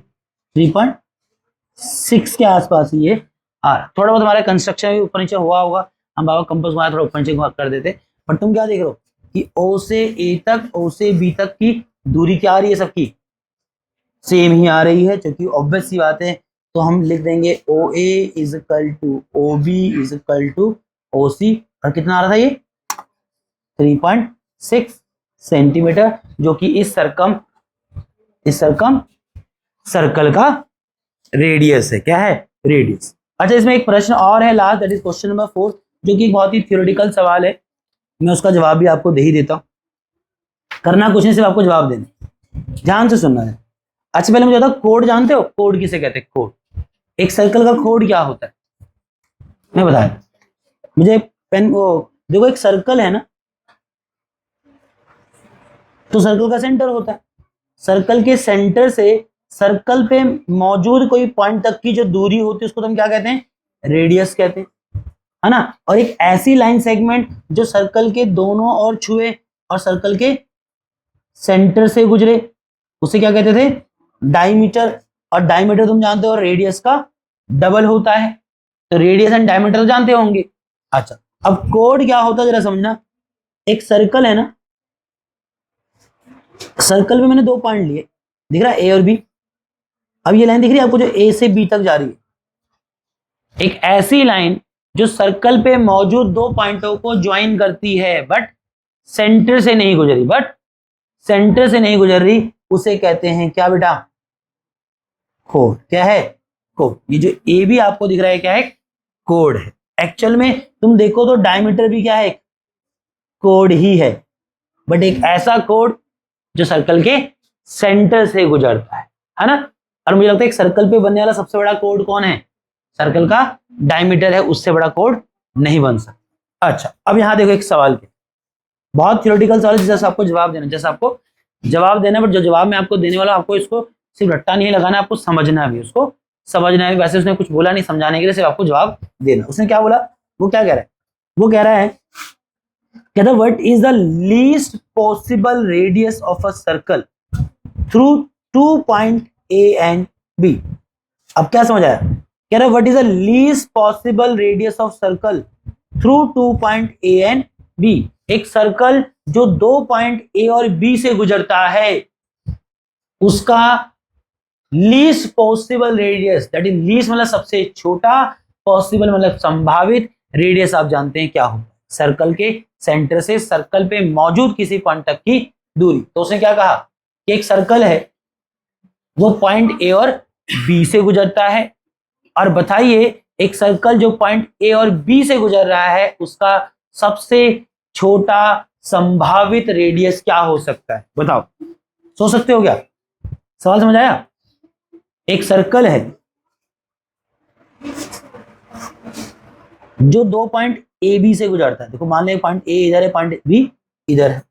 3.6 के आसपास ही ये आ रहा है। थोड़ा बहुत हमारा कंस्ट्रक्शन भी ऊपर नीचे हुआ होगा, हम बाबा कंपास वहां थोड़ा ऊपर नीचे कर देते। पर तुम क्या देख रहे हो कि ओ से ए तक, ओ से बी तक की दूरी क्या आ रही है? सबकी सेम ही आ रही है, क्योंकि ऑब्वियस सी बात है। तो हम लिख देंगे O A is equal to O B is equal to O C. और कितना आ रहा था ये? 3.6 सेंटीमीटर, जो कि इस सर्कम सर्कल का रेडियस है। क्या है? रेडियस। अच्छा, इसमें एक प्रश्न और है last, that is question number 4, जो कि एक बहुत ही थ्योरेटिकल सवाल है। मैं उसका जवाब भी आपको दे ही देता हूं। करना कुछ नहीं, सिर्फ आपको जवाब देना, ध्यान से सुनना है। अच्छा, पहले मुझे बताओ, कोड जानते हो? कोड किसे कहते हैं? कोड, एक सर्कल का कोड क्या होता है? मैं बताया मुझे पेन वो देखो, एक सर्कल है ना, तो सर्कल का सेंटर होता है। सर्कल के सेंटर से सर्कल पे मौजूद कोई पॉइंट तक की जो दूरी होती है उसको तो हम क्या कहते हैं? रेडियस कहते हैं, है ना। और एक ऐसी लाइन सेगमेंट जो सर्कल के दोनों ओर छुए और सर्कल के सेंटर से गुजरे, उसे क्या कहते थे? डायमीटर। और डायमीटर तुम जानते हो रेडियस का डबल होता है, तो रेडियस एंड डायमीटर जानते होंगे। अच्छा, अब कोड क्या होता है जरा समझना। एक सर्कल है ना, सर्कल में मैंने दो पॉइंट लिए, दिख रहा है ए और बी। अब ये लाइन दिख रही है आपको जो ए से बी तक जा रही है, एक ऐसी लाइन जो सर्कल पे मौजूद दो पॉइंटों को ज्वाइन करती है, बट सेंटर से नहीं गुजरी, उसे कहते हैं क्या बेटा? कोड। क्या है? कोड। ये जो ए बी आपको दिख रहा है क्या है? कोड है। एक्चुअल में तुम देखो तो डायमीटर भी क्या है? कोड ही है, बट एक ऐसा कोड जो सर्कल के सेंटर से गुजरता है ना। और मुझे लगता है एक सर्कल पे बनने वाला सबसे बड़ा कोड कौन है? सर्कल का डायमीटर है, उससे बड़ा कोड नहीं बन सकता। अच्छा, अब यहां देखो एक सवाल के, बहुत थ्योरेटिकल सवाल है, जैसे आपको जवाब देना, बट जो जवाब मैं आपको देने वाला, आपको इसको सिर्फ रट्टा नहीं लगाना, आपको समझना भी उसको, समझना है। वैसे उसने कुछ बोला नहीं समझाने के लिए, सिर्फ आपको जवाब देना। उसने क्या बोला, वो क्या कह रहा है, वो कह रहा है कहता what is the least possible radius of a circle through 2 point A and B. अब क्या समझ आया, कह रहा है what is the least possible radius of circle through 2 point A and B. एक सर्कल जो 2 पॉइंट ए और बी से गुजरता है उसका least possible radius, that is least मतलब सबसे छोटा, पॉसिबल मतलब संभावित, रेडियस आप जानते हैं क्या होता है, सर्कल के सेंटर से सर्कल पे मौजूद किसी पॉइंट तक की दूरी। तो उसने क्या कहा कि एक सर्कल है वो पॉइंट ए और बी से गुजरता है, और बताइए एक सर्कल जो पॉइंट ए और बी से गुजर रहा है उसका सबसे छोटा संभावित रेडियस क्या हो सकता है, बताओ, सोच सकते हो क्या? सवाल समझ आया? एक सर्कल है जो 2 पॉइंट ए बी से गुजरता है। देखो मान लें पॉइंट ए इधर है, पॉइंट बी इधर है,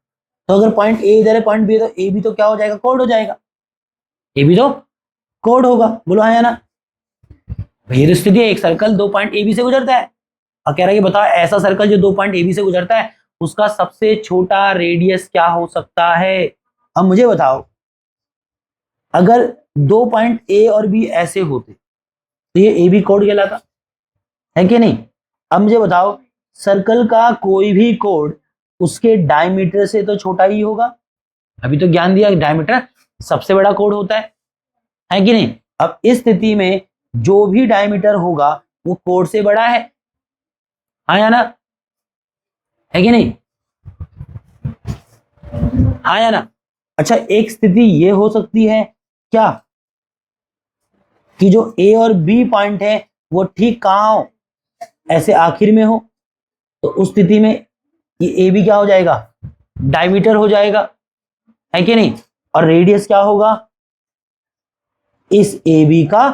तो अगर पॉइंट ए इधर है, पॉइंट बी, तो ए बी तो क्या हो जाएगा, कोड हो जाएगा, ए बी तो कोड होगा। बोलो हाँ या ना? भैया तो स्थिति है, एक सर्कल 2 पॉइंट ए बी से गुजरता है, और कह रहा है कि बताओ ऐसा सर्कल जो 2 पॉइंट ए बी से गुजरता है उसका सबसे छोटा रेडियस क्या हो सकता है। अब मुझे बताओ अगर 2 पॉइंट ए और बी ऐसे होते तो ये ए बी कोड कहलाता है कि नहीं? अब मुझे बताओ सर्कल का कोई भी कोड उसके डायमीटर से तो छोटा ही होगा। अभी तो ज्ञान दिया डायमीटर सबसे बड़ा कोड होता है कि नहीं? अब इस स्थिति में जो भी डायमीटर होगा वो कोड से बड़ा है, हाँ या ना? है कि नहीं? हाँ या ना? अच्छा एक स्थिति ये हो सकती है क्या कि जो ए और बी पॉइंट है वो ठीक कहाँ हो, ऐसे आखिर में हो, तो उस स्थिति में ये ए बी क्या हो जाएगा, डायमीटर हो जाएगा, है कि नहीं? और रेडियस क्या होगा, इस ए बी का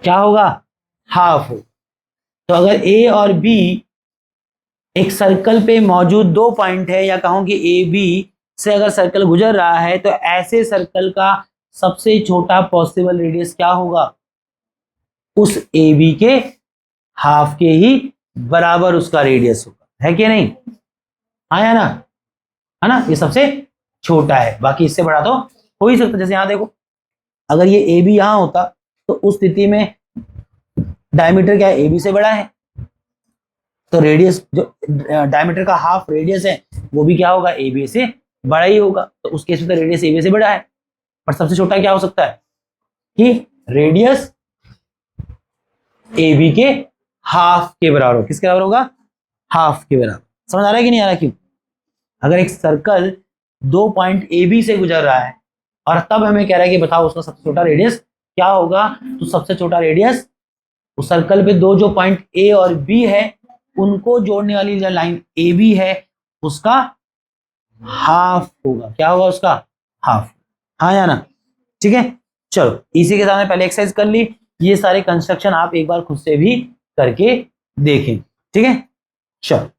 क्या होगा, हाफ हो। तो अगर ए और बी एक सर्कल पे मौजूद 2 पॉइंट है, या कहूं कि ए बी से अगर सर्कल गुजर रहा है, तो ऐसे सर्कल का सबसे छोटा पॉसिबल रेडियस क्या होगा, उस ए बी के हाफ के ही बराबर उसका रेडियस होगा, है कि नहीं? हाँ या ना? है ना? ये सबसे छोटा है, बाकी इससे बड़ा तो हो ही सकता। जैसे यहां देखो अगर ये ए बी यहां होता तो उस स्थिति में डायमीटर क्या है, ए बी से बड़ा है, तो रेडियस जो डायमीटर का हाफ रेडियस है वो भी क्या होगा, ए बी से बड़ा ही होगा। तो उस केस में तो रेडियस ए बी से बड़ा है, पर सबसे छोटा क्या हो सकता है कि रेडियस ए बी के हाफ के बराबर हो। किसके बराबर होगा, हाफ के बराबर। समझ आ रहा है कि नहीं आ रहा? क्यों? अगर एक सर्कल 2 पॉइंट ए बी से गुजर रहा है और तब हमें कह रहा है कि बताओ उसका सबसे छोटा रेडियस क्या होगा, तो सबसे छोटा रेडियस उस सर्कल पे दो जो पॉइंट ए और बी है उनको जोड़ने वाली जो लाइन ए बी है उसका हाफ होगा। क्या होगा उसका, हाफ। हाँ या ना? ठीक है, चलो इसी के साथ पहले एक्सरसाइज कर ली, ये सारे कंस्ट्रक्शन आप एक बार खुद से भी करके देखें। ठीक है, चलो।